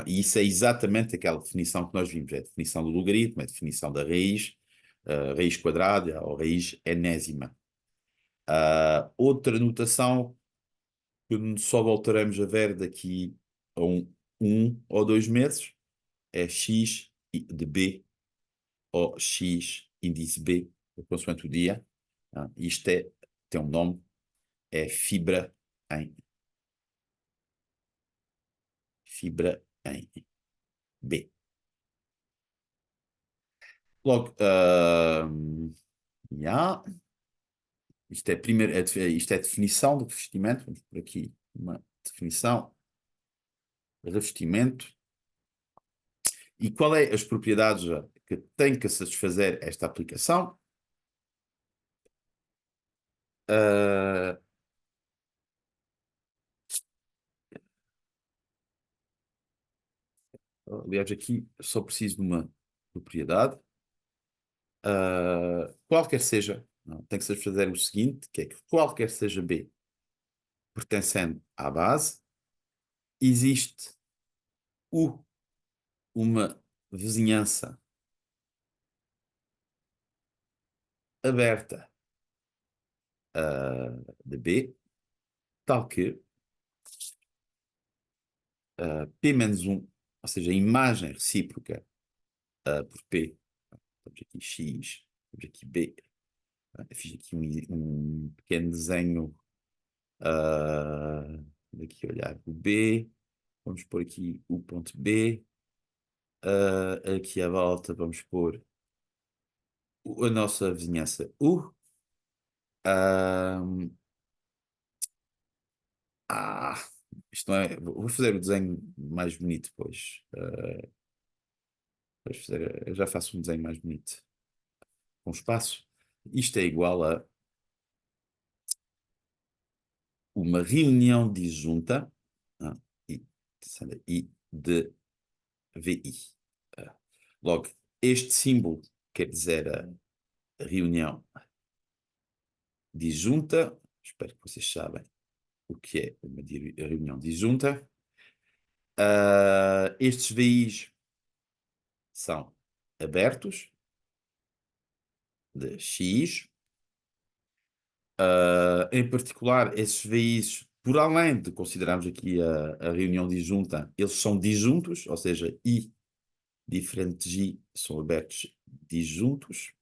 E isso é exatamente aquela definição que nós vimos. É a definição do logaritmo, é a definição da raiz, raiz quadrada ou raiz enésima. Outra notação que só voltaremos a ver daqui a um ou 2 meses é x de B ou x índice B, consoante o dia. Isto tem um nome, é fibra em B. Logo, yeah. Isto isto é definição do revestimento. Vamos por aqui uma definição. Revestimento. E qual é as propriedades que tem que satisfazer esta aplicação? Aliás, aqui só preciso de uma propriedade. Qualquer seja, não, tem que satisfazer o seguinte, que é que qualquer seja B pertencendo à base, existe uma vizinhança aberta de B, tal que P menos 1, ou seja, a imagem recíproca por P, temos aqui X, temos aqui B, fiz aqui um pequeno desenho daqui olhar o B, vamos pôr aqui o ponto B, aqui à volta vamos pôr a nossa vizinhança U. Isto não é. Vou fazer o desenho mais bonito depois. Eu já faço um desenho mais bonito com espaço. Isto é igual a uma reunião disjunta I, I de VI. Logo, este símbolo quer dizer a reunião disjunta. Espero que vocês sabem o que é uma reunião disjunta. Estes VIs são abertos de X. Em particular, esses VIs, por além de considerarmos aqui a reunião disjunta, eles são disjuntos, ou seja, I diferente de J são abertos disjuntos.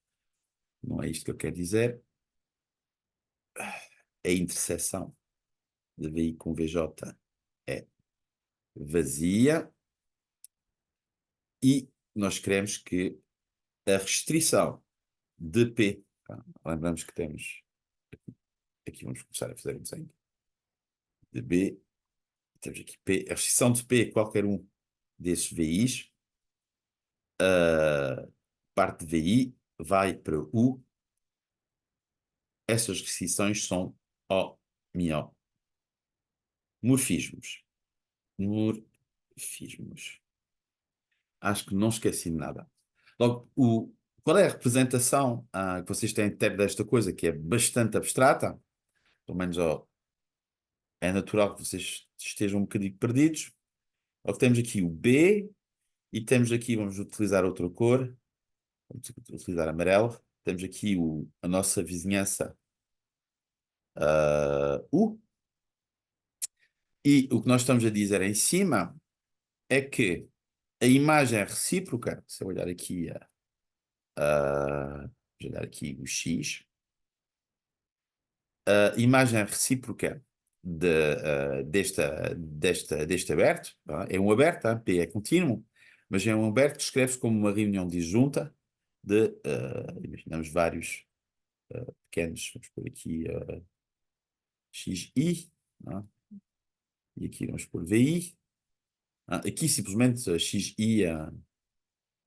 Não é isto que eu quero dizer. A interseção de VI com VJ é vazia. E nós queremos que a restrição de P, lembramos que temos, aqui vamos começar a fazer o desenho, de B, temos aqui P, a restrição de P, qualquer um desses VIs, a parte de VI vai para U, essas restrições são homeomorfismos. Morfismos. Acho que não esqueci de nada. Logo, qual é a representação que vocês têm de ter desta coisa, que é bastante abstrata? Pelo menos é natural que vocês estejam um bocadinho perdidos. Logo, temos aqui o B e temos aqui, vamos utilizar outra cor, vamos utilizar amarelo. Temos aqui a nossa vizinhança U. E o que nós estamos a dizer em cima é que a imagem recíproca, se eu olhar aqui, vou olhar aqui o X, a imagem recíproca deste aberto, é um aberto, P é contínuo, mas é um aberto que escreve-se como uma reunião disjunta de, imaginamos, vários pequenos, vamos por aqui XI, e aqui vamos por VI. Aqui simplesmente a XI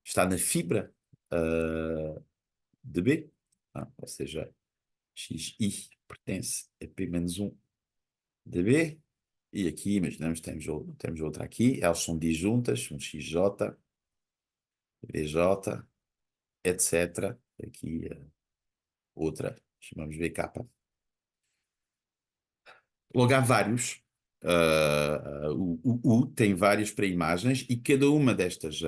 está na fibra de B, ou seja, XI pertence a P-1 de B, e aqui imaginamos temos outra aqui, elas são disjuntas, um XJ, VJ, etc. Aqui outra, chamamos VK. Logo há vários. O U tem vários para imagens e cada uma destas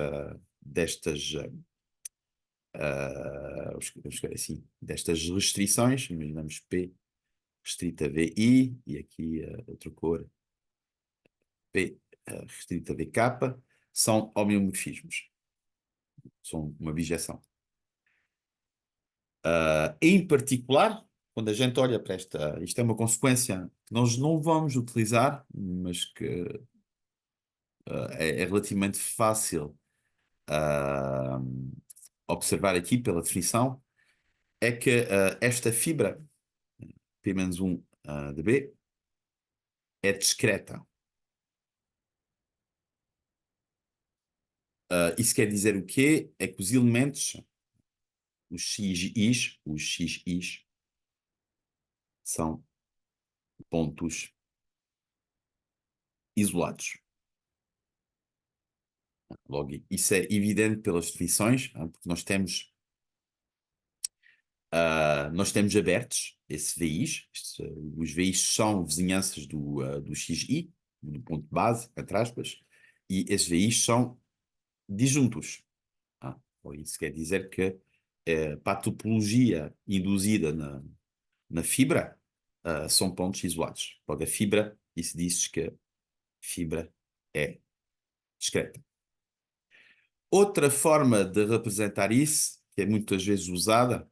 restrições, imaginamos P restrita VI, e aqui outra cor P restrita VK, são homeomorfismos. São uma bijeção. Em particular, quando a gente olha para isto é uma consequência que nós não vamos utilizar, mas que é relativamente fácil observar aqui pela definição, é que esta fibra P-1 de B é discreta. Isso quer dizer o quê? É que os elementos, os xis, são pontos isolados. Logo, isso é evidente pelas definições, porque nós temos abertos esse VIs. Os VIs são vizinhanças do XI, do ponto base, entre aspas, e esses VIs são disjuntos. Isso quer dizer que para a topologia induzida na fibra, são pontos isolados. Logo, a fibra, isso diz que a fibra é discreta. Outra forma de representar isso, que é muitas vezes usada,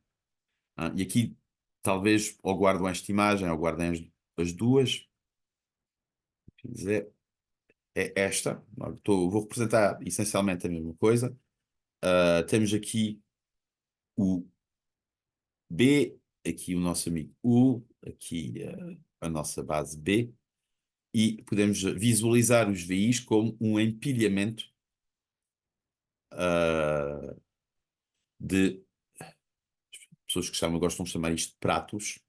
e aqui talvez ou guardam esta imagem ou guardem as duas, quer dizer, é esta. Vou representar essencialmente a mesma coisa. Temos aqui o B, aqui o nosso amigo U, aqui a nossa base B, e podemos visualizar os VIs como um empilhamento de pessoas que gostam de chamar isto de pratos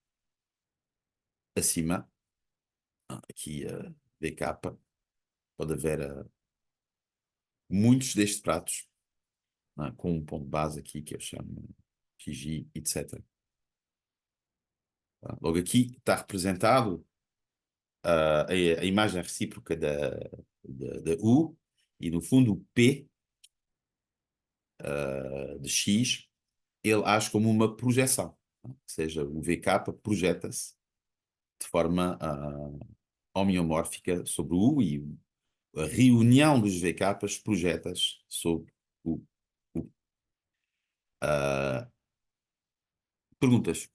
acima. Aqui a BK, pode haver muitos destes pratos com um ponto base aqui que eu chamo XG, etc. Logo aqui está representado a imagem recíproca da U, e no fundo o P de X ele age como uma projeção, ou seja, o VK projeta-se de forma homeomórfica sobre o U, e a reunião dos VKs projeta-se sobre o U. Perguntas?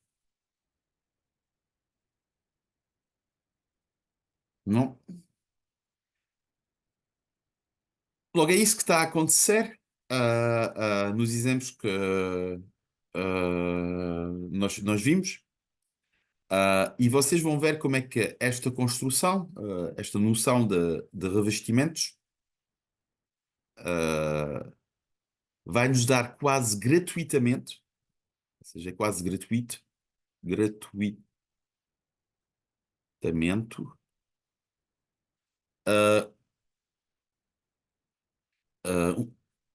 Não? Logo, é isso que está a acontecer nos exemplos que nós vimos. E vocês vão ver como é que esta construção, esta noção de revestimentos, vai nos dar quase gratuitamente, ou seja, é quase gratuitamente, uh,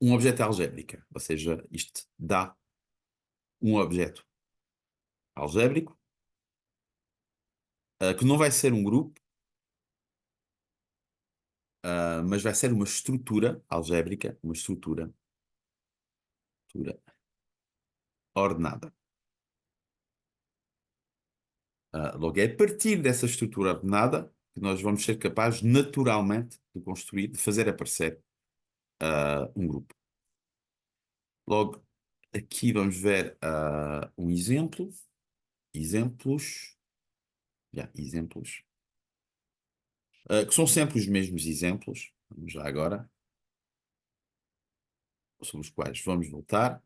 um objeto algébrico. Ou seja, isto dá um objeto algébrico que não vai ser um grupo, mas vai ser uma estrutura algébrica, uma estrutura ordenada. Logo, é a partir dessa estrutura ordenada que nós vamos ser capazes, naturalmente, de construir, de fazer aparecer um grupo. Logo, aqui vamos ver um exemplo. Exemplos. Que são sempre os mesmos exemplos. Vamos já agora. Sobre os quais vamos voltar.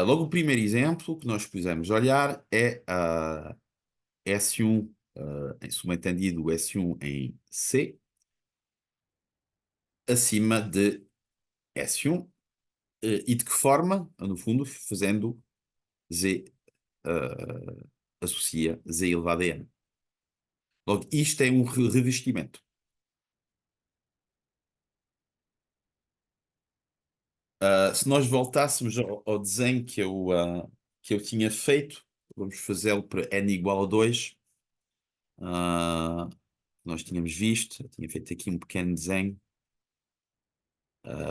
Logo, o primeiro exemplo que nós pusemos a olhar é S1, em subentendido S1 em C, acima de S1, e de que forma? No fundo, fazendo Z associa Z elevado a N. Logo, isto é um revestimento. Se nós voltássemos ao desenho que eu tinha feito, vamos fazê-lo para N igual a 2. Nós tínhamos visto, eu tinha feito aqui um pequeno desenho.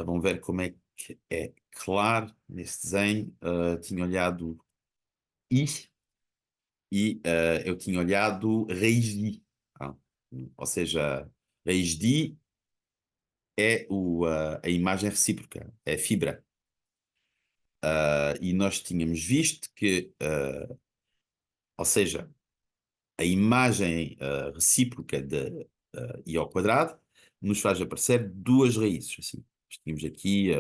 Vão ver como é que é claro nesse desenho. Tinha olhado I, e eu tinha olhado raiz de I. Ou seja, raiz de I é a imagem recíproca, é a fibra. E nós tínhamos visto que, ou seja, a imagem recíproca de I ao quadrado nos faz aparecer duas raízes. Assim. Nós tínhamos aqui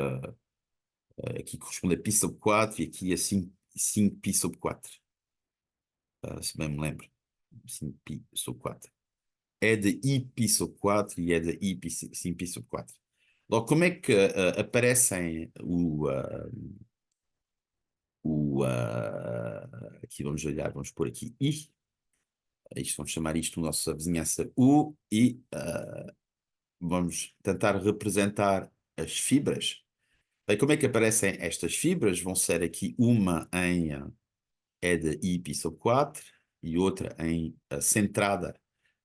corresponde a π sobre 4 e aqui a 5π sobre 4. Se bem me lembro. 5π sobre 4. É de Iπ sobre 4 e é de 5π sobre 4. Logo, como é que aparecem aqui vamos olhar, vamos pôr aqui I, vamos chamar isto nossa vizinhança U, e vamos tentar representar as fibras. Bem, como é que aparecem estas fibras? Vão ser aqui uma em E de I π sobre 4 e outra centrada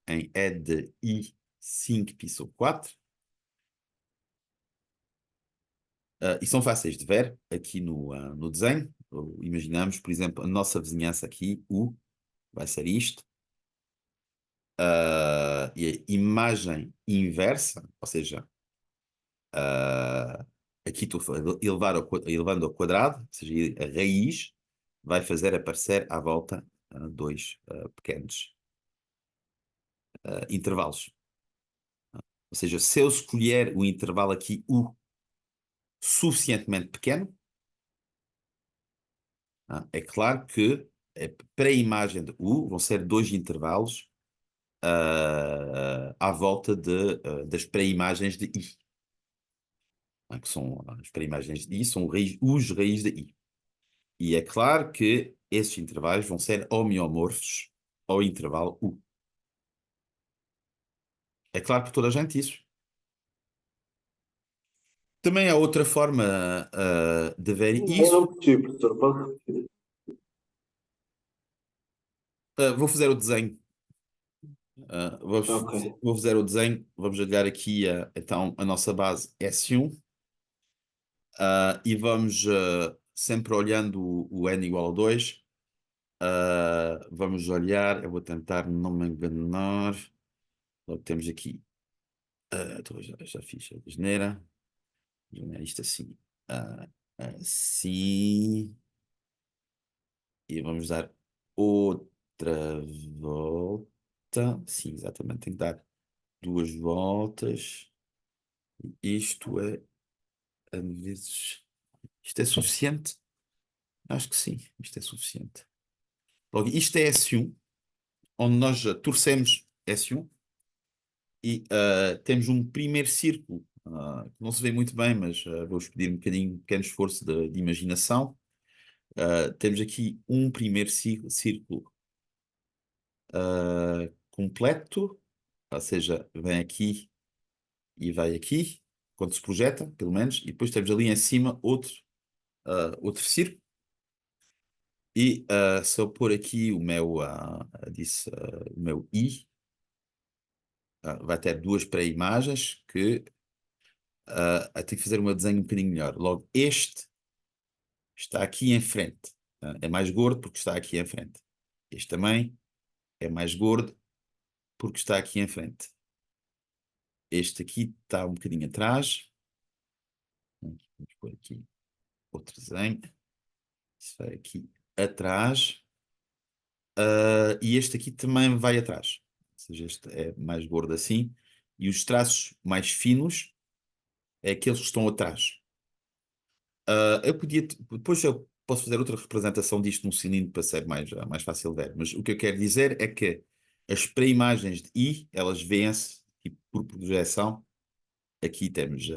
em E de I 5π sobre 4. E são fáceis de ver aqui no desenho. Imaginamos, por exemplo, a nossa vizinhança aqui, U, vai ser isto. E a imagem inversa, ou seja, aqui estou elevando ao quadrado, ou seja, a raiz vai fazer aparecer à volta dois pequenos intervalos. Ou seja, se eu escolher o intervalo aqui U suficientemente pequeno, é claro que para a imagem de U vão ser dois intervalos à volta das pré-imagens de I. Que são as pré-imagens de I, são os raízes de I. E é claro que esses intervalos vão ser homeomorfos ao intervalo U. É claro para toda a gente isso. Também há outra forma de ver Eu isso. não percebi, professor. Pode repetir? Vou fazer o desenho. Ok. Vou fazer o desenho. Vamos olhar aqui então a nossa base S1 e vamos sempre olhando o n igual a 2. Vamos olhar. Eu vou tentar não me enganar. Logo temos aqui. Então já fiz a geneira. Isto assim. Assim. E vamos dar outra volta. Sim, exatamente. Tem que dar duas voltas. Isto é a vezes. Isto é suficiente? Acho que sim. Isto é suficiente. Logo, isto é S1, onde nós torcemos S1 e temos um primeiro círculo, que não se vê muito bem, mas vou-vos pedir um pequeno esforço de imaginação. Temos aqui um primeiro círculo completo, ou seja, vem aqui e vai aqui, quando se projeta, pelo menos, e depois temos ali em cima outro círculo. E se eu pôr aqui o meu, o meu I, vai ter duas pré-imagens que eu tenho que fazer o meu desenho um bocadinho melhor. Logo, este está aqui em frente. É mais gordo porque está aqui em frente. Este também é mais gordo porque está aqui em frente. Este aqui está um bocadinho atrás. Vamos pôr aqui outro desenho. Isso vai aqui atrás. E este aqui também vai atrás. Ou seja, este é mais gordo assim. E os traços mais finos é aqueles que estão atrás. Eu podia, depois eu posso fazer outra representação disto num cilindro para ser mais fácil de ver. Mas o que eu quero dizer é que as pré-imagens de I, elas vêem-se tipo, por projeção. Aqui temos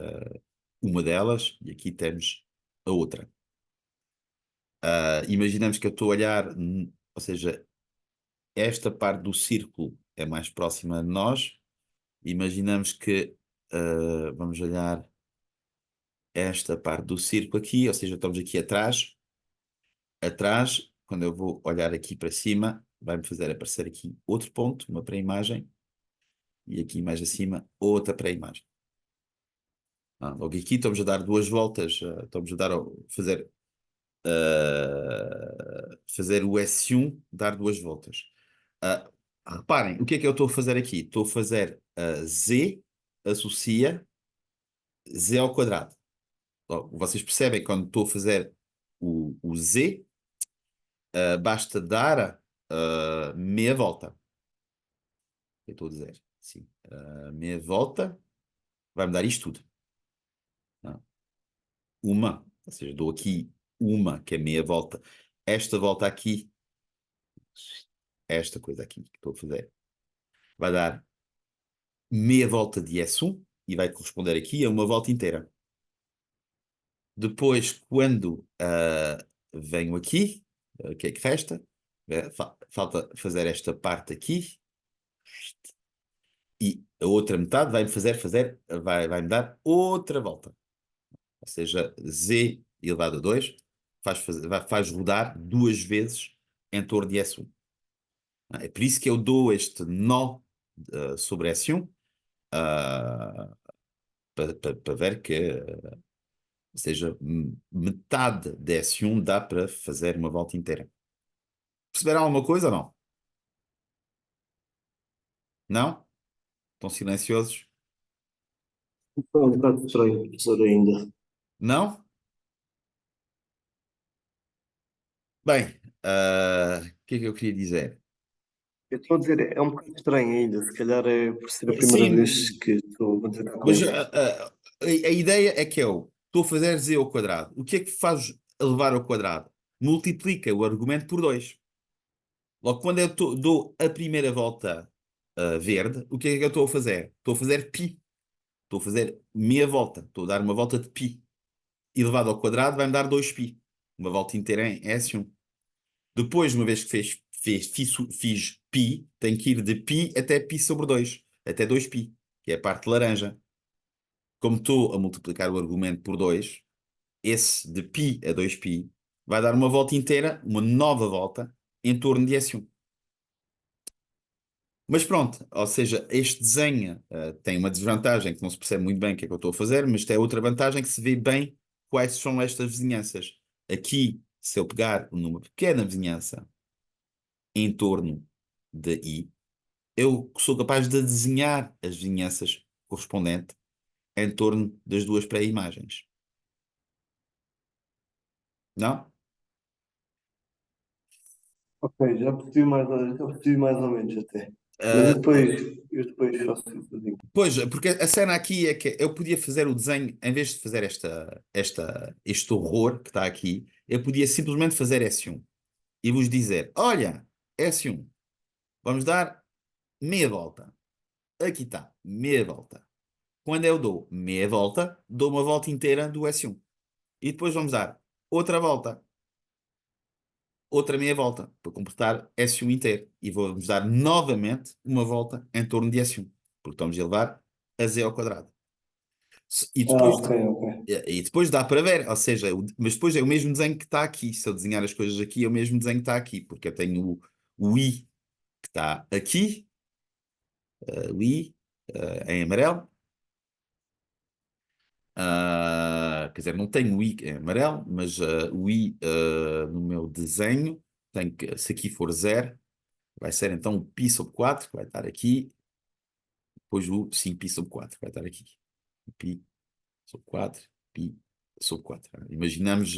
uma delas e aqui temos a outra. Imaginamos que eu estou a olhar, ou seja, esta parte do círculo é mais próxima de nós. Imaginamos que vamos olhar esta parte do círculo aqui, ou seja, estamos aqui atrás. Atrás, quando eu vou olhar aqui para cima, vai-me fazer aparecer aqui outro ponto, uma pré-imagem, e aqui mais acima, outra pré-imagem. Logo aqui estamos a dar duas voltas, estamos a fazer fazer o S1 dar duas voltas. Ah, reparem, o que é que eu estou a fazer aqui? Estou a fazer Z associa Z ao quadrado. Logo, vocês percebem que quando estou a fazer o Z, basta dar meia volta. Eu estou a dizer, sim. Meia volta vai-me dar isto tudo. Não. Uma, ou seja, dou aqui uma, que é meia volta. Esta volta aqui, esta coisa aqui que estou a fazer, vai dar meia volta de S1 e vai corresponder aqui a uma volta inteira. Depois, quando venho aqui, o que é que resta? Falta fazer esta parte aqui e a outra metade vai-me dar outra volta. Ou seja, Z elevado a 2 faz rodar duas vezes em torno de S1. É por isso que eu dou este nó sobre S1 para ver que, ou seja, metade de S1 dá para fazer uma volta inteira. Perceberam alguma coisa ou não? Não? Estão silenciosos? É um bocado estranho, professor, ainda. Não? Bem, o que é que eu queria dizer? Eu estou a dizer, é um bocado estranho ainda. Se calhar é por ser a primeira vez Sim, que estou a dizer com mas isso. a ideia é que eu estou a fazer z ao quadrado. O que é que faz elevar ao quadrado? Multiplica o argumento por 2. Logo, quando eu dou a primeira volta verde, o que é que eu estou a fazer? Estou a fazer π. Estou a fazer meia volta. Estou a dar uma volta de π. Elevado ao quadrado vai-me dar 2π. Uma volta inteira em S1. Depois, uma vez que fiz π, tenho que ir de π até π sobre 2. Até 2π, que é a parte laranja. Como estou a multiplicar o argumento por 2, esse de π a 2π vai dar uma volta inteira, uma nova volta, em torno de S1. Mas pronto, ou seja, este desenho tem uma desvantagem que não se percebe muito bem o que é que eu estou a fazer, mas tem outra vantagem que se vê bem quais são estas vizinhanças. Aqui, se eu pegar numa pequena vizinhança em torno de I, eu sou capaz de desenhar as vizinhanças correspondentes em torno das duas pré-imagens. Não? Ok, já percebi mais ou menos até. Mas Ah, eu depois faço isso sozinho. pois, porque a cena aqui é que eu podia fazer o desenho, em vez de fazer este horror que está aqui, eu podia simplesmente fazer S1 e vos dizer: olha, S1, vamos dar meia volta. Aqui está, meia volta. Quando eu dou meia volta, dou uma volta inteira do S1. E depois vamos dar outra volta, outra meia volta, para completar S1 inteiro. E vamos dar novamente uma volta em torno de S1, porque estamos a levar a Z ao quadrado. E Ah, depois, ok, ok. e depois dá para ver, ou seja, mas depois é o mesmo desenho que está aqui. Se eu desenhar as coisas aqui, é o mesmo desenho que está aqui, porque eu tenho o I que está aqui, o I em amarelo. Quer dizer, não tenho o I em amarelo, mas o I no meu desenho, se aqui for 0, vai ser então o π sobre 4, que vai estar aqui, depois o 5π sobre 4, vai estar aqui. Π sobre 4, π sobre 4. Imaginamos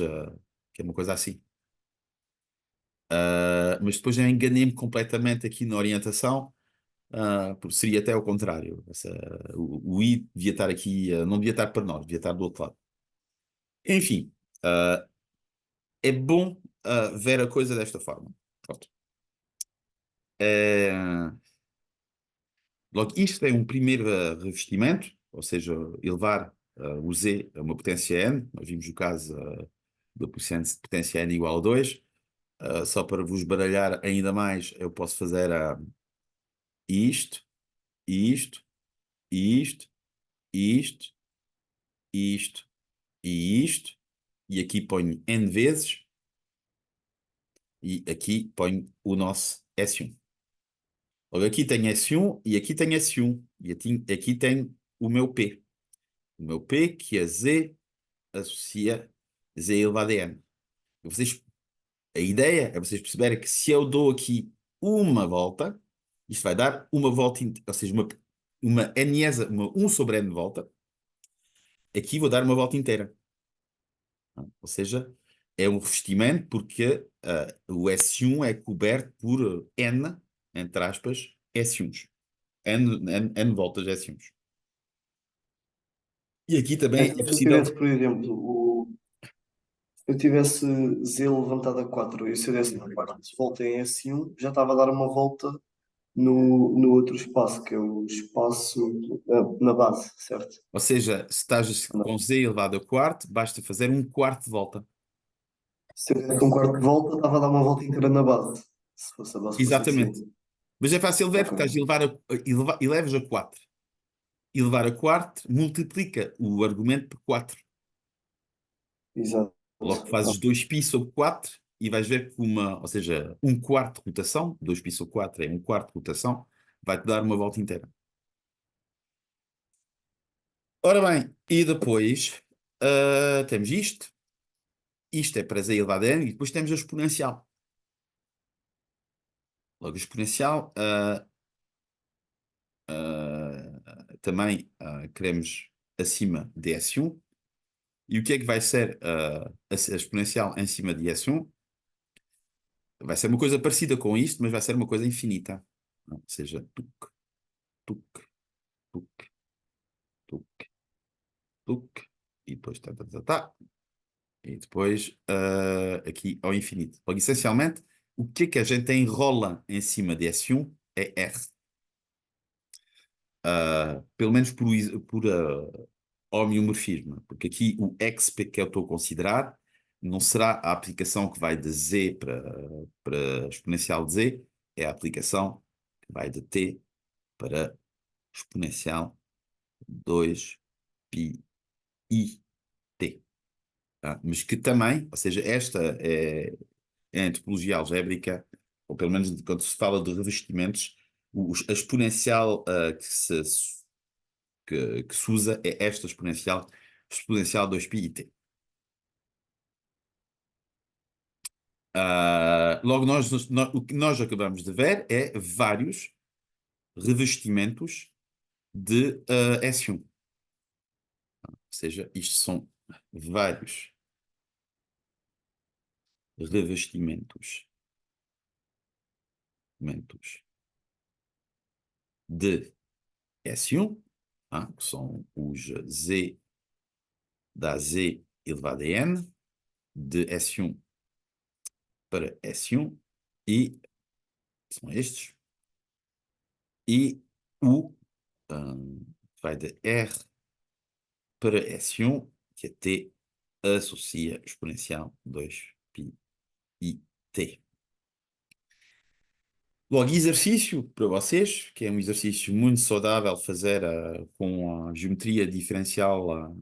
que é uma coisa assim. Mas depois eu enganei-me completamente aqui na orientação, porque seria até ao contrário. O I devia estar aqui, não devia estar para nós, devia estar do outro lado. Enfim, é bom ver a coisa desta forma. Pronto. Logo, isto é um primeiro revestimento, ou seja, elevar o Z a uma potência n. Nós vimos o caso da potência n igual a 2. Só para vos baralhar ainda mais, eu posso fazer isto, isto, isto, isto, isto e isto. E aqui ponho n vezes. E aqui ponho o nosso S1. Logo, aqui tenho S1 e aqui tenho S1. E aqui tenho o meu P. O meu P, que é Z associa Z elevado a N. Vocês, a ideia é vocês perceberem que se eu dou aqui uma volta, isto vai dar uma volta, ou seja, uma n-esa, uma 1 sobre n volta. Aqui vou dar uma volta inteira. Ou seja, é um revestimento porque o S1 é coberto por n, entre aspas, S1s. N voltas S1s. E aqui também é Então, se eu possível. tivesse, por exemplo, se eu tivesse Z levantado a 4 e se eu desse uma volta em S1, já estava a dar uma volta no outro espaço, que é o espaço na base, certo? Ou seja, se estás Não. com Z elevado a quarto, basta fazer um quarto de volta. Se eu desse um quarto de volta, estava a dar uma volta inteira na base, se fosse a base fosse Exatamente. assim. Mas é fácil ver, porque Ok. estás a elevas a 4. Elevar a 4 multiplica o argumento por 4. Exato. Logo fazes 2π sobre 4 e vais ver que ou seja, um quarto de rotação, 2π sobre 4 é um quarto de rotação, vai-te dar uma volta inteira. Ora bem, e depois temos isto. Isto é para z elevado a n e depois temos a exponencial. Logo, a exponencial também queremos acima de S1. E o que é que vai ser a exponencial em cima de S1? Vai ser uma coisa parecida com isto, mas vai ser uma coisa infinita. Ou seja, tuc, tuc, tuc, tuc, tuc, e depois tá, tá, tá, tá, e depois aqui ao infinito. Logo, essencialmente, o que é que a gente enrola em cima de S1 é R. Pelo menos por homeomorfismo, porque aqui o XP que eu estou a considerar não será a aplicação que vai de Z para exponencial de Z, é a aplicação que vai de T para exponencial 2π i t. Mas que também, ou seja, esta é a topologia algébrica, ou pelo menos quando se fala de revestimentos, a exponencial que se usa é esta exponencial 2π i t. Logo, o que nós acabamos de ver é vários revestimentos de S1. Ou seja, isto são vários revestimentos de S1, que são os Z da Z elevado a N, de S1 para S1, e são estes, e o vai de R para S1, que é T associa exponencial 2π i t. Logo, exercício para vocês, que é um exercício muito saudável fazer com a geometria diferencial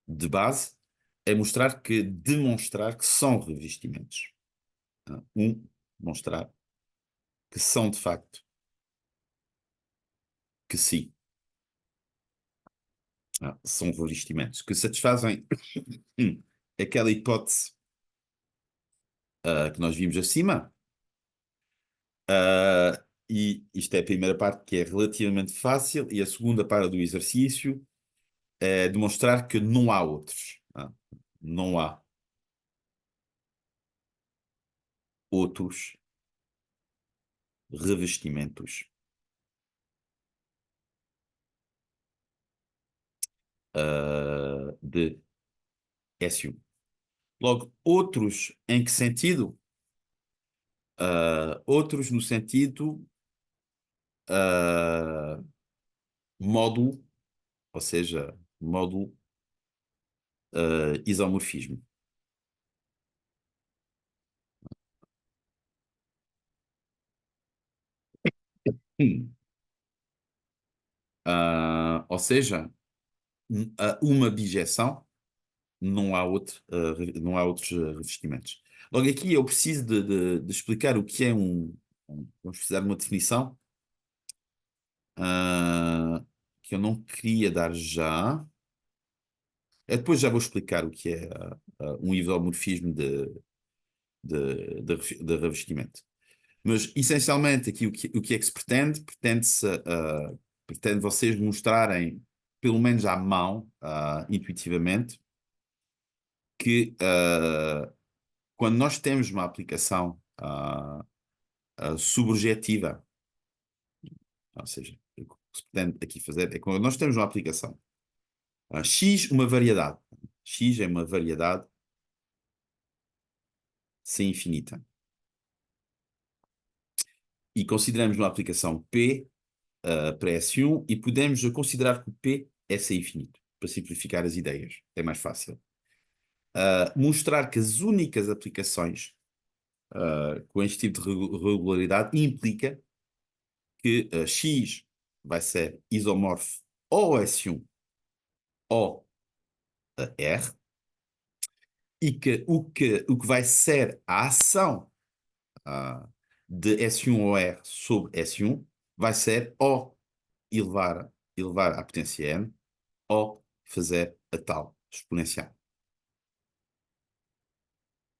de base, é demonstrar que são revestimentos. Demonstrar que são de facto, que sim, são revestimentos, que satisfazem aquela hipótese que nós vimos acima. E isto é a primeira parte, que é relativamente fácil, e a segunda parte do exercício é demonstrar que não há outros. Não há outros revestimentos de S1. Logo, outros em que sentido? Outros no sentido módulo, ou seja, módulo isomorfismo. Ou seja, uma bijeção, não há não há outros revestimentos. Logo aqui eu preciso de explicar o que é vamos precisar de uma definição que eu não queria dar já. Depois já vou explicar o que é um isomorfismo de revestimento. Mas, essencialmente, aqui o que é que se pretende? Pretende vocês mostrarem, pelo menos à mão, intuitivamente, que quando nós temos uma aplicação subjetiva, ou seja, o que se pretende aqui fazer é quando nós temos uma aplicação X, uma variedade. X é uma variedade sem infinita. E consideramos uma aplicação P para S1 e podemos considerar que o P é sem infinito, para simplificar as ideias. É mais fácil. Mostrar que as únicas aplicações com este tipo de regularidade implica que X vai ser isomorfo ou S1 ou R, e que o que vai ser a ação de S1 ou R sobre S1 vai ser ou elevar à potência n ou fazer a tal exponencial.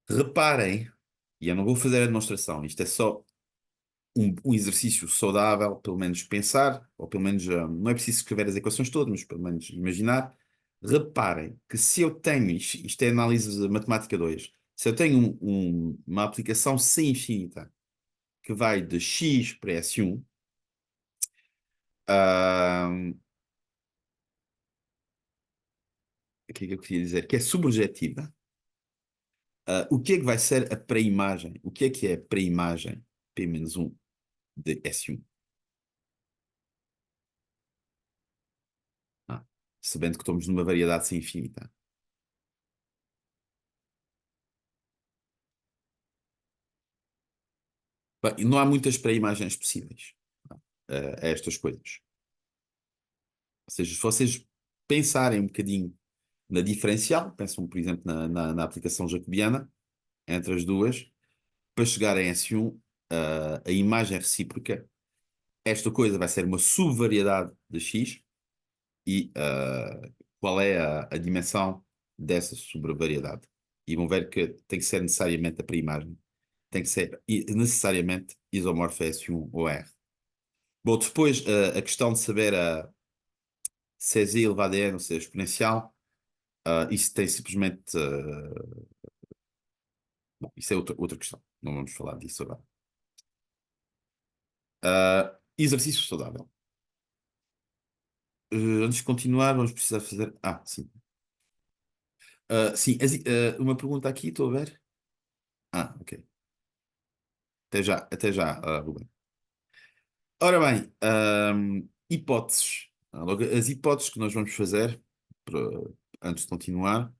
Reparem, e eu não vou fazer a demonstração, isto é só um exercício saudável, pelo menos pensar, ou pelo menos não é preciso escrever as equações todas, mas pelo menos imaginar. Reparem que se eu tenho, isto é análise matemática 2, se eu tenho uma aplicação sem infinita que vai de x para S1, o que é que eu queria dizer? Que é subjetiva. O que é que vai ser a pré-imagem? O que é a pré-imagem P-1 de S1? Sabendo que estamos numa variedade sem infinita. Bem, não há muitas pré-imagens possíveis a estas coisas. Ou seja, se vocês pensarem um bocadinho na diferencial, pensam, por exemplo, na aplicação jacobiana, entre as duas, para chegar a S1, a imagem recíproca, esta coisa vai ser uma subvariedade de X e qual é a dimensão dessa subvariedade. E vão ver que tem que ser necessariamente a pré-imagem. Tem que ser necessariamente isomorfa S1 ou R. Bom, depois a questão de saber se é z elevado a n ou se é exponencial, isso tem simplesmente. Bom, isso é outra questão. Não vamos falar disso agora. Exercício saudável. Antes de continuar, vamos precisar fazer. Sim. Sim, uma pergunta aqui, estou a ver. Ok. Até já, Ruben. Ora bem, hipóteses. Logo, as hipóteses que nós vamos fazer, antes de continuar.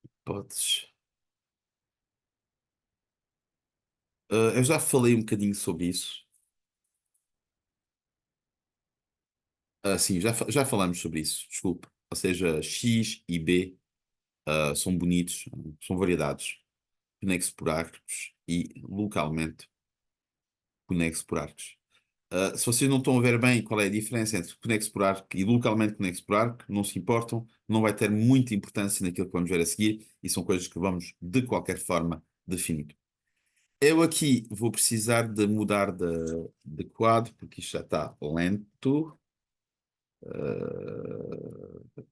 Hipóteses. Eu já falei um bocadinho sobre isso. Sim, já falamos sobre isso, desculpe. Ou seja, X e B são bonitos, são variedades, conexos por arcos e localmente conexos por arcos. Se vocês não estão a ver bem qual é a diferença entre conexo por arco e localmente conexo por arco, não se importam, não vai ter muita importância naquilo que vamos ver a seguir e são coisas que vamos, de qualquer forma, definir. Eu aqui vou precisar de mudar de quadro, porque isto já está lento.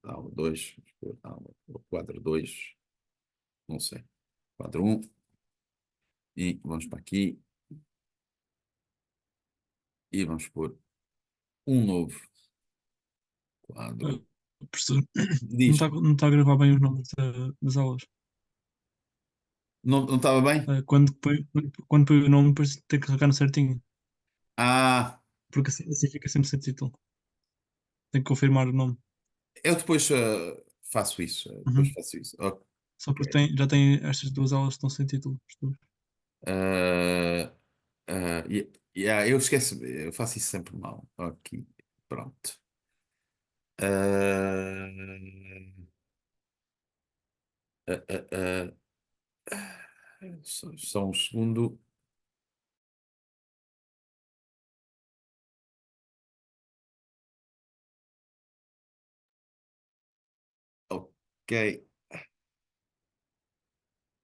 Aula 2, quadro 2, não sei. Quadro 1. E vamos para aqui. E vamos pôr um novo quadro. Professor, Diz, não está a gravar bem os nomes das aulas. não estava bem? Quando põe o nome, depois tem que carregar no certinho. Porque Assim fica sempre sem título. Tem que confirmar o nome. eu depois faço isso. Depois Uhum. faço isso. Só porque já tem estas duas aulas que estão sem título. As duas. Uh, eu esqueço, eu faço isso sempre mal. Aqui, pronto. Uh, uh, só um segundo. Ok.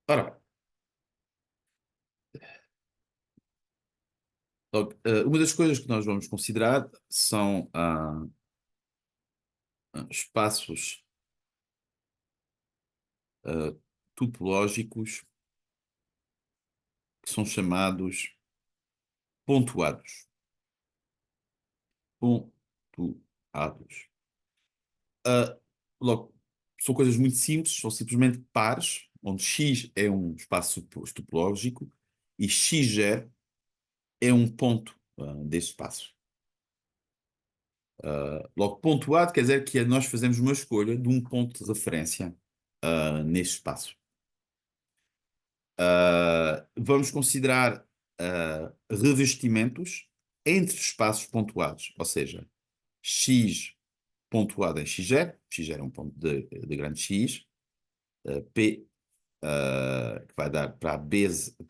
Ora bem, logo, uma das coisas que nós vamos considerar são espaços topológicos que são chamados pontuados. Pontuados. Logo, são coisas muito simples, são simplesmente pares, onde X é um espaço topológico e X0 é um ponto desse espaço. Logo, pontuado quer dizer que nós fazemos uma escolha de um ponto de referência nesse espaço. Vamos considerar revestimentos entre espaços pontuados, ou seja, X pontuado em X0, X0 é um ponto de grande X, P, que vai dar para a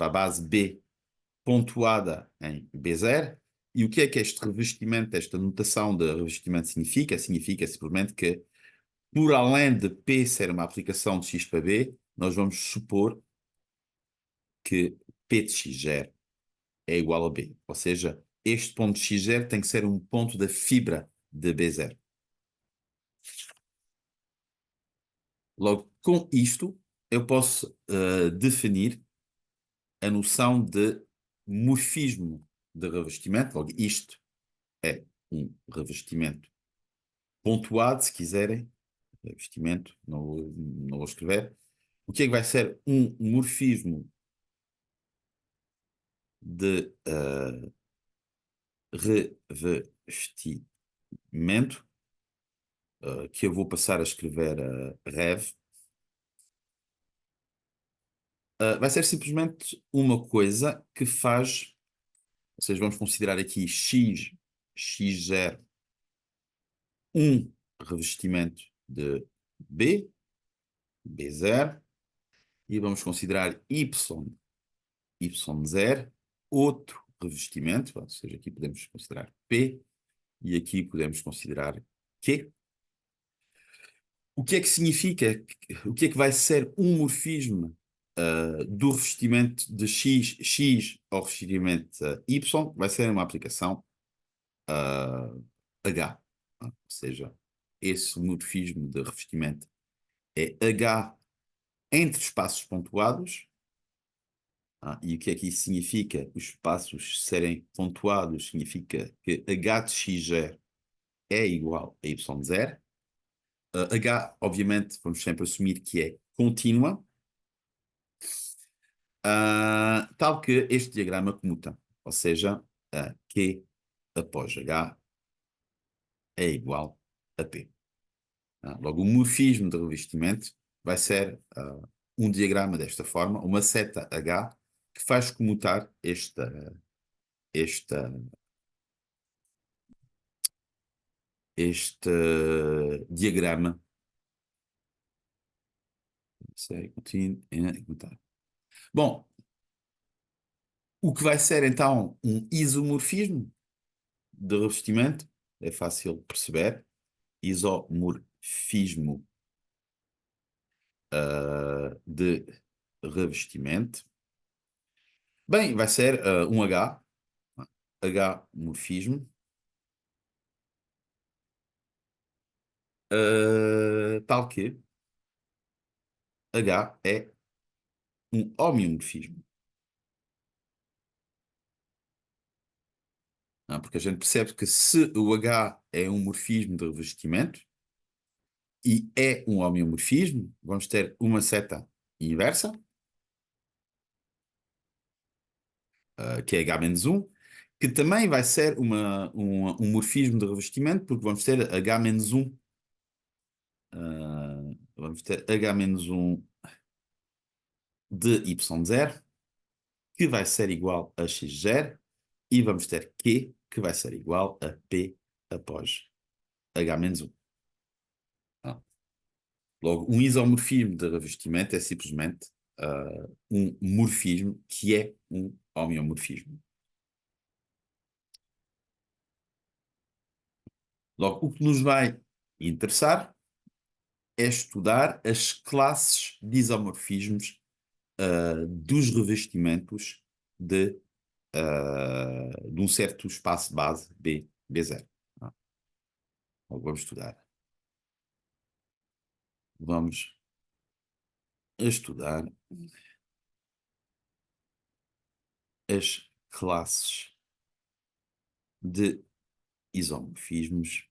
base B pontuada em B0. E o que é que este revestimento, esta notação de revestimento significa? Significa simplesmente que, por além de P ser uma aplicação de X para B, nós vamos supor que P de X0 é igual a B. Ou seja, este ponto de X0 tem que ser um ponto da fibra de B0. Logo, com isto, eu posso definir a noção de morfismo de revestimento. Logo, isto é um revestimento pontuado, se quiserem. Revestimento, não vou escrever. O que é que vai ser um morfismo de revestimento, que eu vou passar a escrever rev. Vai ser simplesmente uma coisa que faz, ou seja, vamos considerar aqui x0, um revestimento de B, B0, e vamos considerar y0, outro revestimento, ou seja, aqui podemos considerar P, e aqui podemos considerar Q. O que é que significa? O que é que vai ser um morfismo do revestimento de X ao revestimento Y? Vai ser uma aplicação H. Ou seja, esse morfismo de revestimento é H entre espaços pontuados. E o que é que isso significa? Os espaços serem pontuados significa que H de X0 é igual a Y0. H, obviamente, vamos sempre assumir que é contínua, tal que este diagrama comuta, ou seja, Q após H é igual a P. Logo, o morfismo de revestimento vai ser um diagrama desta forma, uma seta H, que faz comutar este diagrama. Bom, o que vai ser então um isomorfismo de revestimento é fácil perceber. Isomorfismo de revestimento. Bem, vai ser um H morfismo, tal que H é um homeomorfismo. Porque a gente percebe que se o H é um morfismo de revestimento e é um homeomorfismo, vamos ter uma seta inversa, que é H-1, que também vai ser um morfismo de revestimento, porque vamos ter H-1, vamos ter H-1 de Y0, que vai ser igual a X0, e vamos ter Q, que vai ser igual a P após H-1. Logo, um isomorfismo de revestimento é simplesmente um morfismo que é um homeomorfismo. Logo, o que nos vai interessar é estudar as classes de isomorfismos dos revestimentos de um certo espaço base B0. Tá? Então, vamos estudar. Vamos estudar as classes de isomorfismos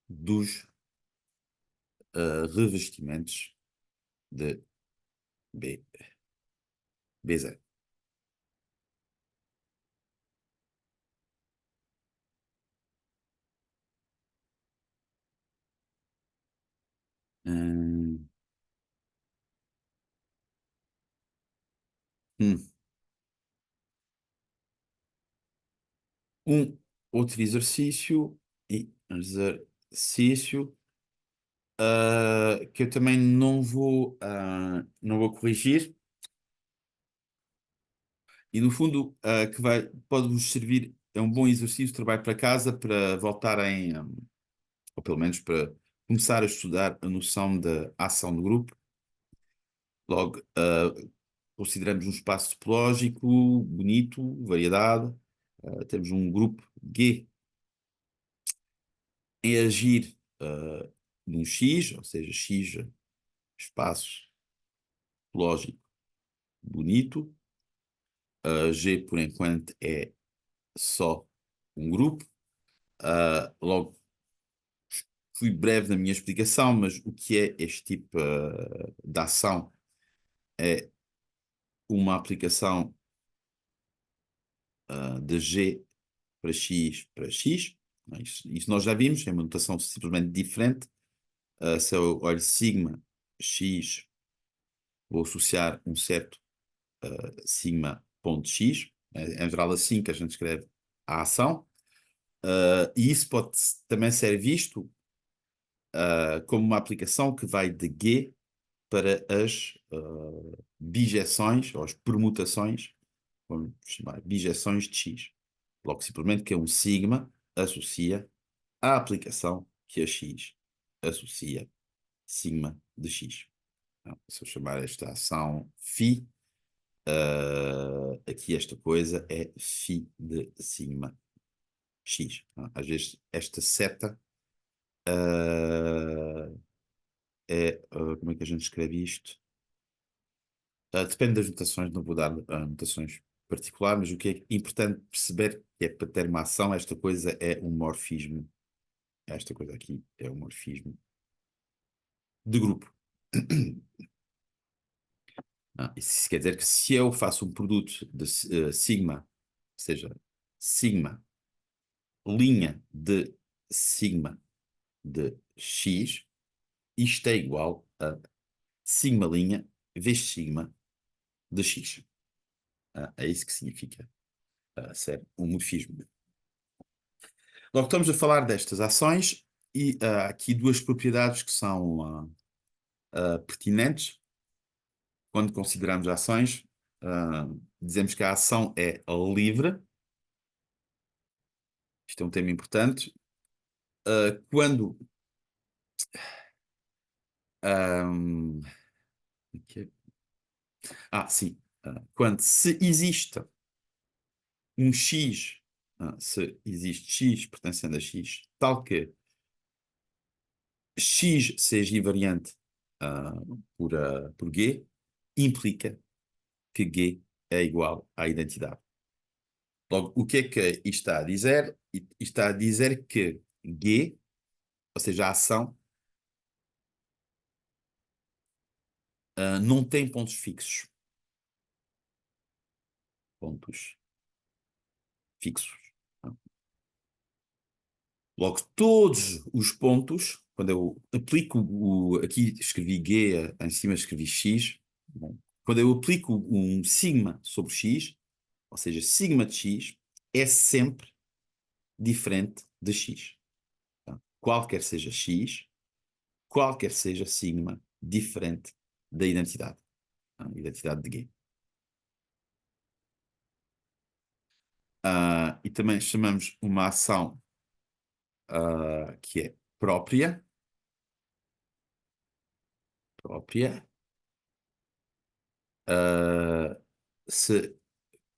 dos revestimentos de B0. Hum. Um outro exercício que eu também não vou corrigir e no fundo que pode-vos servir, é um bom exercício de trabalho para casa para voltarem, ou pelo menos para começar a estudar a noção da ação de grupo. Logo, consideramos um espaço topológico bonito, variedade, temos um grupo G em agir num X, ou seja, X espaço topológico bonito. G, por enquanto, é só um grupo. Logo, fui breve na minha explicação, mas o que é este tipo de ação? É uma aplicação de G para X. Isso nós já vimos, é uma notação simplesmente diferente. Se eu olho sigma X, vou associar um certo sigma ponto X. É em geral assim que a gente escreve a ação. E isso pode também ser visto como uma aplicação que vai de G para as bijeções, ou as permutações, vamos chamar bijeções de X. Logo, simplesmente que é um sigma associa à aplicação que a X associa sigma de X. Então, se eu chamar esta ação φ, aqui esta coisa é φ de sigma X. Às vezes esta seta como é que a gente escreve isto? Depende das notações, não vou dar notações particulares, mas o que é importante perceber é que para ter uma ação, esta coisa é um morfismo. Esta coisa aqui é um morfismo de grupo. Isso quer dizer que se eu faço um produto de sigma, ou seja, sigma, linha de sigma de x, isto é igual a sigma linha vezes sigma de x. É isso que significa ser um morfismo. Logo, estamos a falar destas ações e há aqui duas propriedades que são pertinentes quando consideramos ações. Dizemos que a ação é livre. Isto é um tema importante. Quando sim. Quando se existe um X, se existe X pertencendo a X, tal que X seja invariante por G, implica que G é igual à identidade. Logo, o que é que isto está a dizer? Isto está a dizer que G, ou seja, a ação, não tem pontos fixos. Pontos fixos. Logo, todos os pontos, quando eu aplico aqui escrevi G, em cima escrevi X, bom, quando eu aplico um sigma sobre X, ou seja, sigma de X, é sempre diferente de X. Tá? Qualquer seja X, qualquer seja sigma, diferente da identidade. Tá? Identidade de G. E também chamamos uma ação que é própria. própria se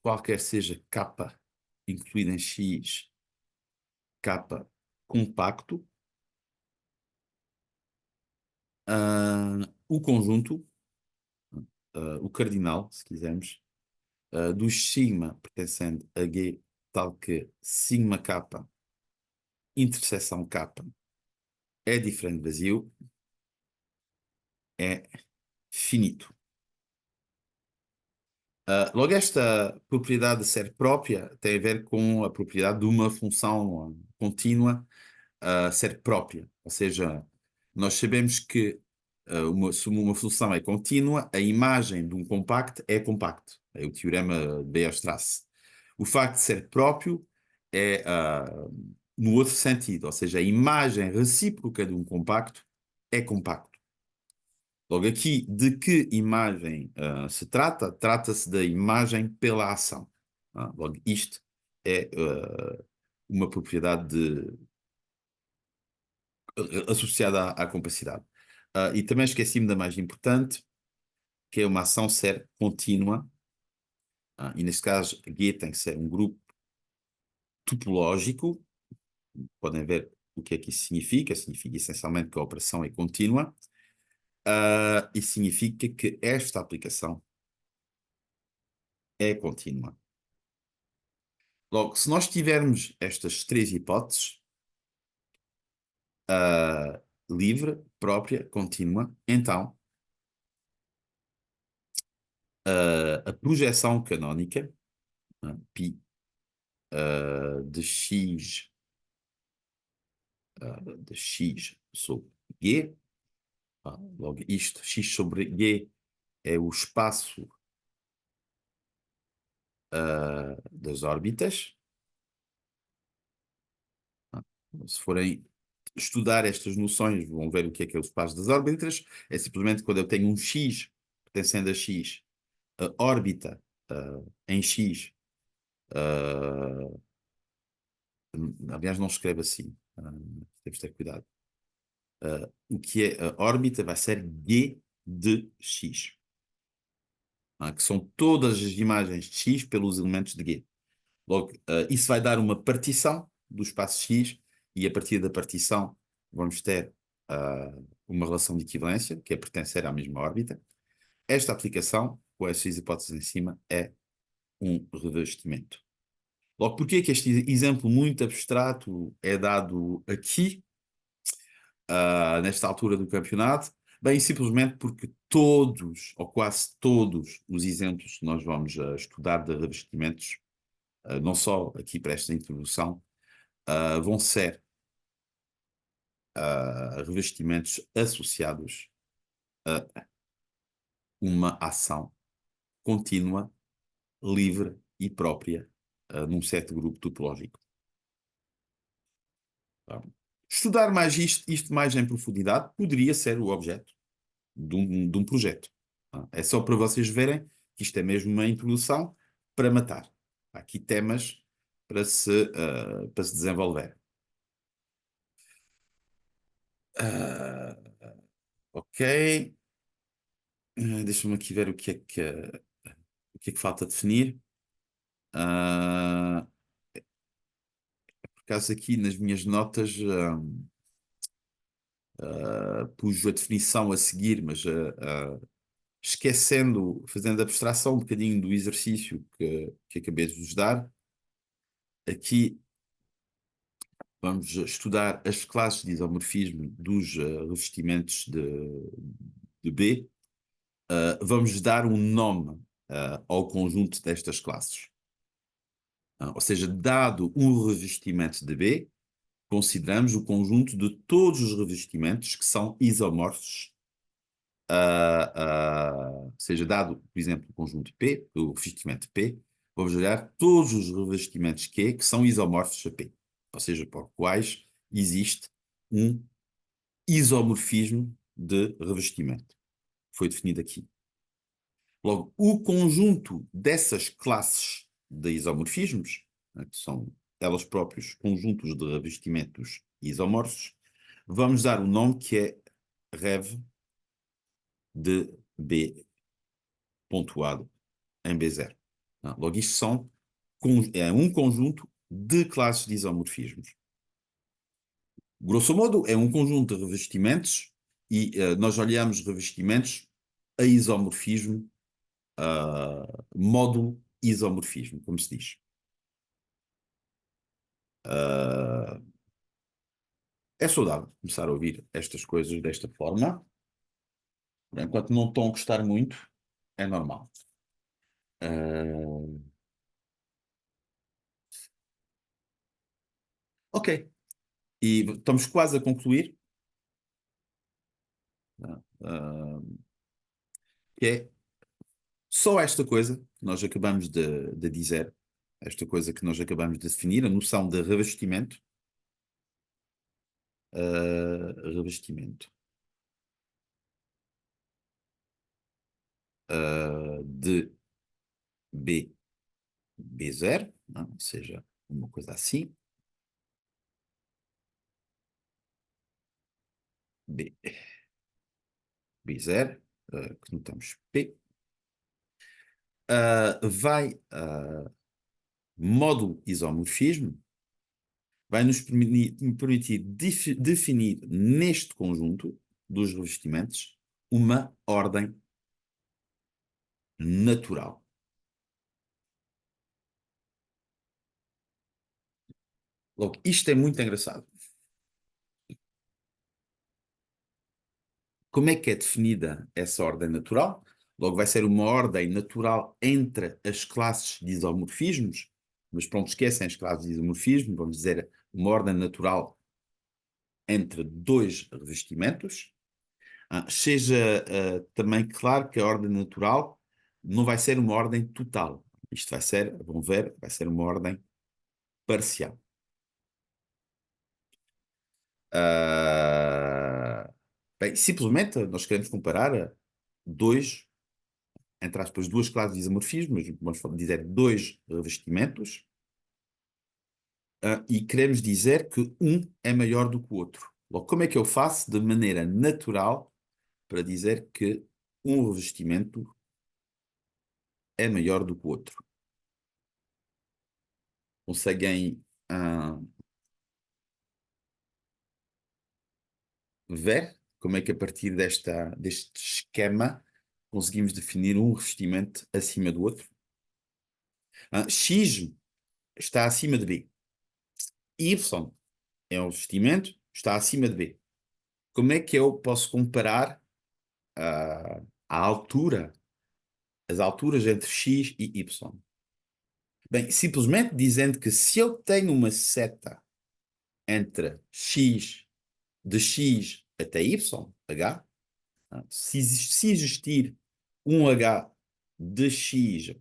qualquer seja K incluída em X, K compacto, o conjunto, o cardinal, se quisermos, dos sigma pertencente a G, tal que sigma K, interseção K, é diferente de vazio, é finito. Logo, esta propriedade de ser própria tem a ver com a propriedade de uma função contínua ser própria. Ou seja, nós sabemos que se uma função é contínua, a imagem de um compacto é compacto. É o teorema de Weierstrass. O facto de ser próprio é no outro sentido, ou seja, a imagem recíproca de um compacto é compacto. Logo aqui, de que imagem se trata? Trata-se da imagem pela ação. Logo, isto é uma propriedade associada à compacidade. E também esqueci-me da mais importante, que é uma ação ser contínua. E neste caso, G tem que ser um grupo topológico. Podem ver o que é que isso significa. Significa essencialmente que a operação é contínua. E significa que esta aplicação é contínua. Logo, se nós tivermos estas três hipóteses, livre, própria, contínua, então a projeção canónica, π de x sobre G, logo isto, x sobre G é o espaço das órbitas. Se forem estudar estas noções, vão ver o que é o espaço das órbitas. É simplesmente quando eu tenho um x pertencendo a x, a órbita em x, aliás, não escreve assim, temos de ter cuidado. O que é a órbita vai ser G de x, que são todas as imagens de x pelos elementos de G. Logo, isso vai dar uma partição do espaço x, e a partir da partição vamos ter uma relação de equivalência, que é pertencer à mesma órbita. Esta aplicação, com essas hipóteses em cima, é um revestimento. Logo, porquê é que este exemplo muito abstrato é dado aqui, nesta altura do campeonato? Bem, simplesmente porque todos, ou quase todos, os exemplos que nós vamos estudar de revestimentos, não só aqui para esta introdução, vão ser revestimentos associados a uma ação contínua, livre e própria num certo grupo topológico. Tá? Estudar mais isto mais em profundidade poderia ser o objeto de um projeto. Tá? É só para vocês verem que isto é mesmo uma introdução para matar. Há aqui temas para se desenvolver. Ok. Deixa-me aqui ver o que é que falta definir. Por acaso aqui nas minhas notas pus a definição a seguir, mas esquecendo, fazendo abstração um bocadinho do exercício que acabei de vos dar, aqui vamos estudar as classes de isomorfismo dos revestimentos de B. Vamos dar um nome ao conjunto destas classes. Ou seja, dado um revestimento de B, consideramos o conjunto de todos os revestimentos que são isomorfos, seja dado, por exemplo, o conjunto P, o revestimento P, vamos olhar todos os revestimentos Q que são isomorfos a P, ou seja, por quais existe um isomorfismo de revestimento. Foi definido aqui. Logo, o conjunto dessas classes de isomorfismos, que são elas próprias conjuntos de revestimentos isomorfos, vamos dar um nome que é Rev de B pontuado em B0. Logo, isto é um conjunto de classes de isomorfismos. Grosso modo, é um conjunto de revestimentos e nós olhamos revestimentos a isomorfismo, módulo isomorfismo, como se diz. É saudável começar a ouvir estas coisas desta forma. Enquanto não estão a gostar muito, é normal. Ok. E estamos quase a concluir. Que é só esta coisa que nós acabamos de dizer, esta coisa que nós acabamos de definir, a noção de revestimento. Revestimento de B0, não? Ou seja, uma coisa assim. B0, que notamos P. Vai módulo isomorfismo, vai nos permitir definir neste conjunto dos revestimentos uma ordem natural. Logo, isto é muito engraçado. Como é que é definida essa ordem natural? Logo, vai ser uma ordem natural entre as classes de isomorfismos, mas pronto, esquecem as classes de isomorfismo, vamos dizer uma ordem natural entre dois revestimentos. Seja também claro que a ordem natural não vai ser uma ordem total. Isto vai ser, vão ver, vai ser uma ordem parcial. Bem, simplesmente nós queremos comparar dois, entre aspas, duas classes de isomorfismo, mas vamos dizer dois revestimentos, e queremos dizer que um é maior do que o outro. Logo, como é que eu faço de maneira natural para dizer que um revestimento é maior do que o outro? Conseguem ver como é que a partir deste esquema conseguimos definir um revestimento acima do outro? X está acima de B. Y é um revestimento, está acima de B. Como é que eu posso comparar a altura, as alturas entre X e Y? Bem, simplesmente dizendo que se eu tenho uma seta entre X, de X até Y, H, se existir um H de X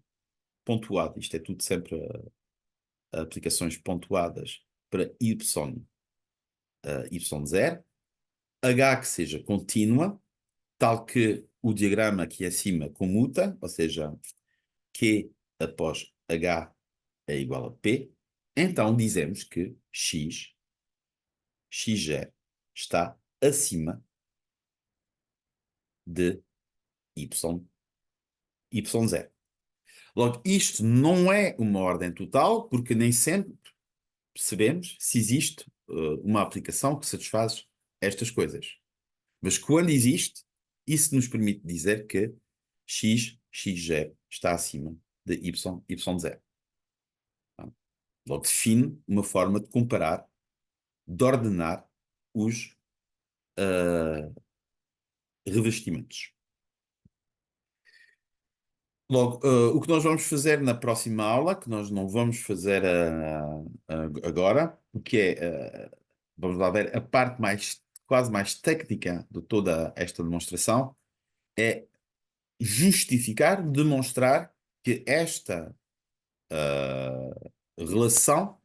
pontuado, isto é tudo sempre aplicações pontuadas para Y, Y0, H que seja contínua, tal que o diagrama aqui acima comuta, ou seja, Q após H é igual a P, então dizemos que X0 está acima de Y0. Logo, isto não é uma ordem total, porque nem sempre percebemos se existe uma aplicação que satisfaz estas coisas. Mas quando existe, isso nos permite dizer que X0 está acima de Y0. Logo, define uma forma de comparar, de ordenar os revestimentos. Logo, o que nós vamos fazer na próxima aula, que nós não vamos fazer agora, porque vamos lá ver, a parte quase mais técnica de toda esta demonstração é justificar, demonstrar que esta relação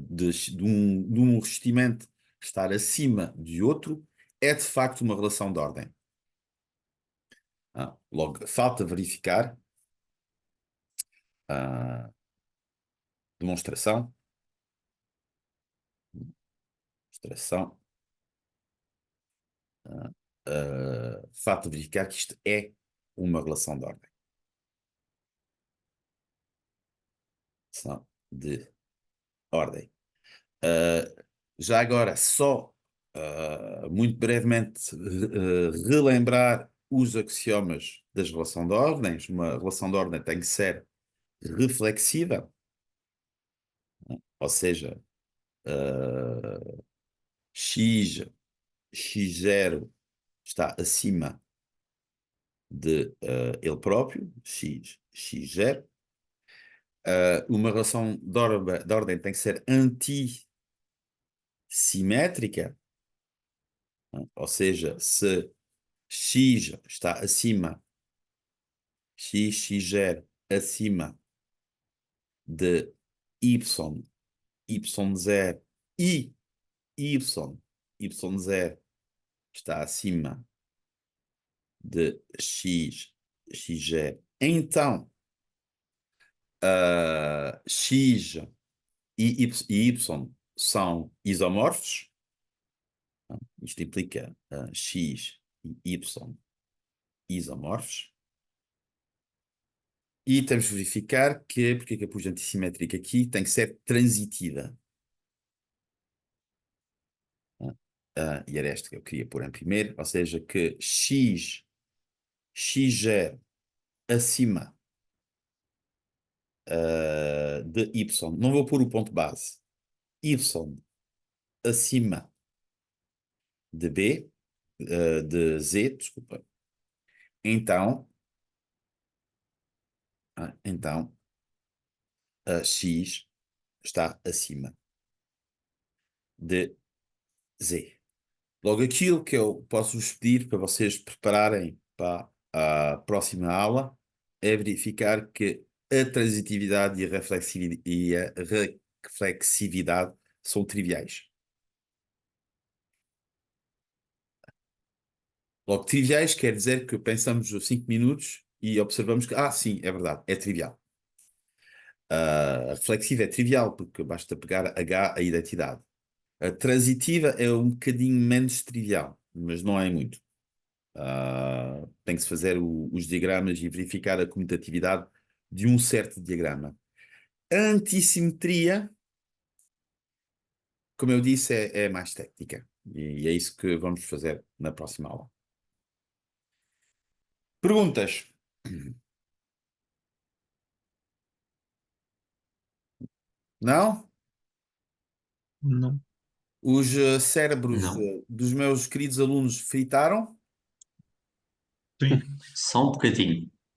de um revestimento estar acima de outro é de facto uma relação de ordem. Logo, falta verificar a demonstração. Demonstração. fato de verificar que isto é uma relação de ordem. Relação de ordem. Já agora, só muito brevemente, relembrar os axiomas das relações de ordens. Uma relação de ordem tem que ser reflexiva, ou seja, x, x0 está acima de ele próprio, x, x0. Uma relação de ordem tem que ser antissimétrica, ou seja, se x está acima, x, x0 acima de y, y0 e y, y0 está acima de x, x0, então x e y são isomorfos. Isto implica x e y isomorfos. E temos de verificar porque é que eu pus antissimétrica aqui, tem que ser transitiva. E era esta que eu queria pôr em primeiro, ou seja, que x, x0 acima de y, não vou pôr o ponto base, y acima de b, de z, desculpa. Então, x está acima de z. Logo, aquilo que eu posso vos pedir para vocês prepararem para a próxima aula é verificar que a transitividade e a reflexividade são triviais. Logo, triviais quer dizer que pensamos 5 minutos e observamos que, sim, é verdade, é trivial. A reflexiva é trivial porque basta pegar H, a identidade. A transitiva é um bocadinho menos trivial, mas não é muito. Tem que se fazer os diagramas e verificar a comutatividade de um certo diagrama. A antissimetria, como eu disse, é mais técnica. E é isso que vamos fazer na próxima aula. Perguntas? Não? Não. Os cérebros Não. dos meus queridos alunos fritaram? Sim. Só um bocadinho.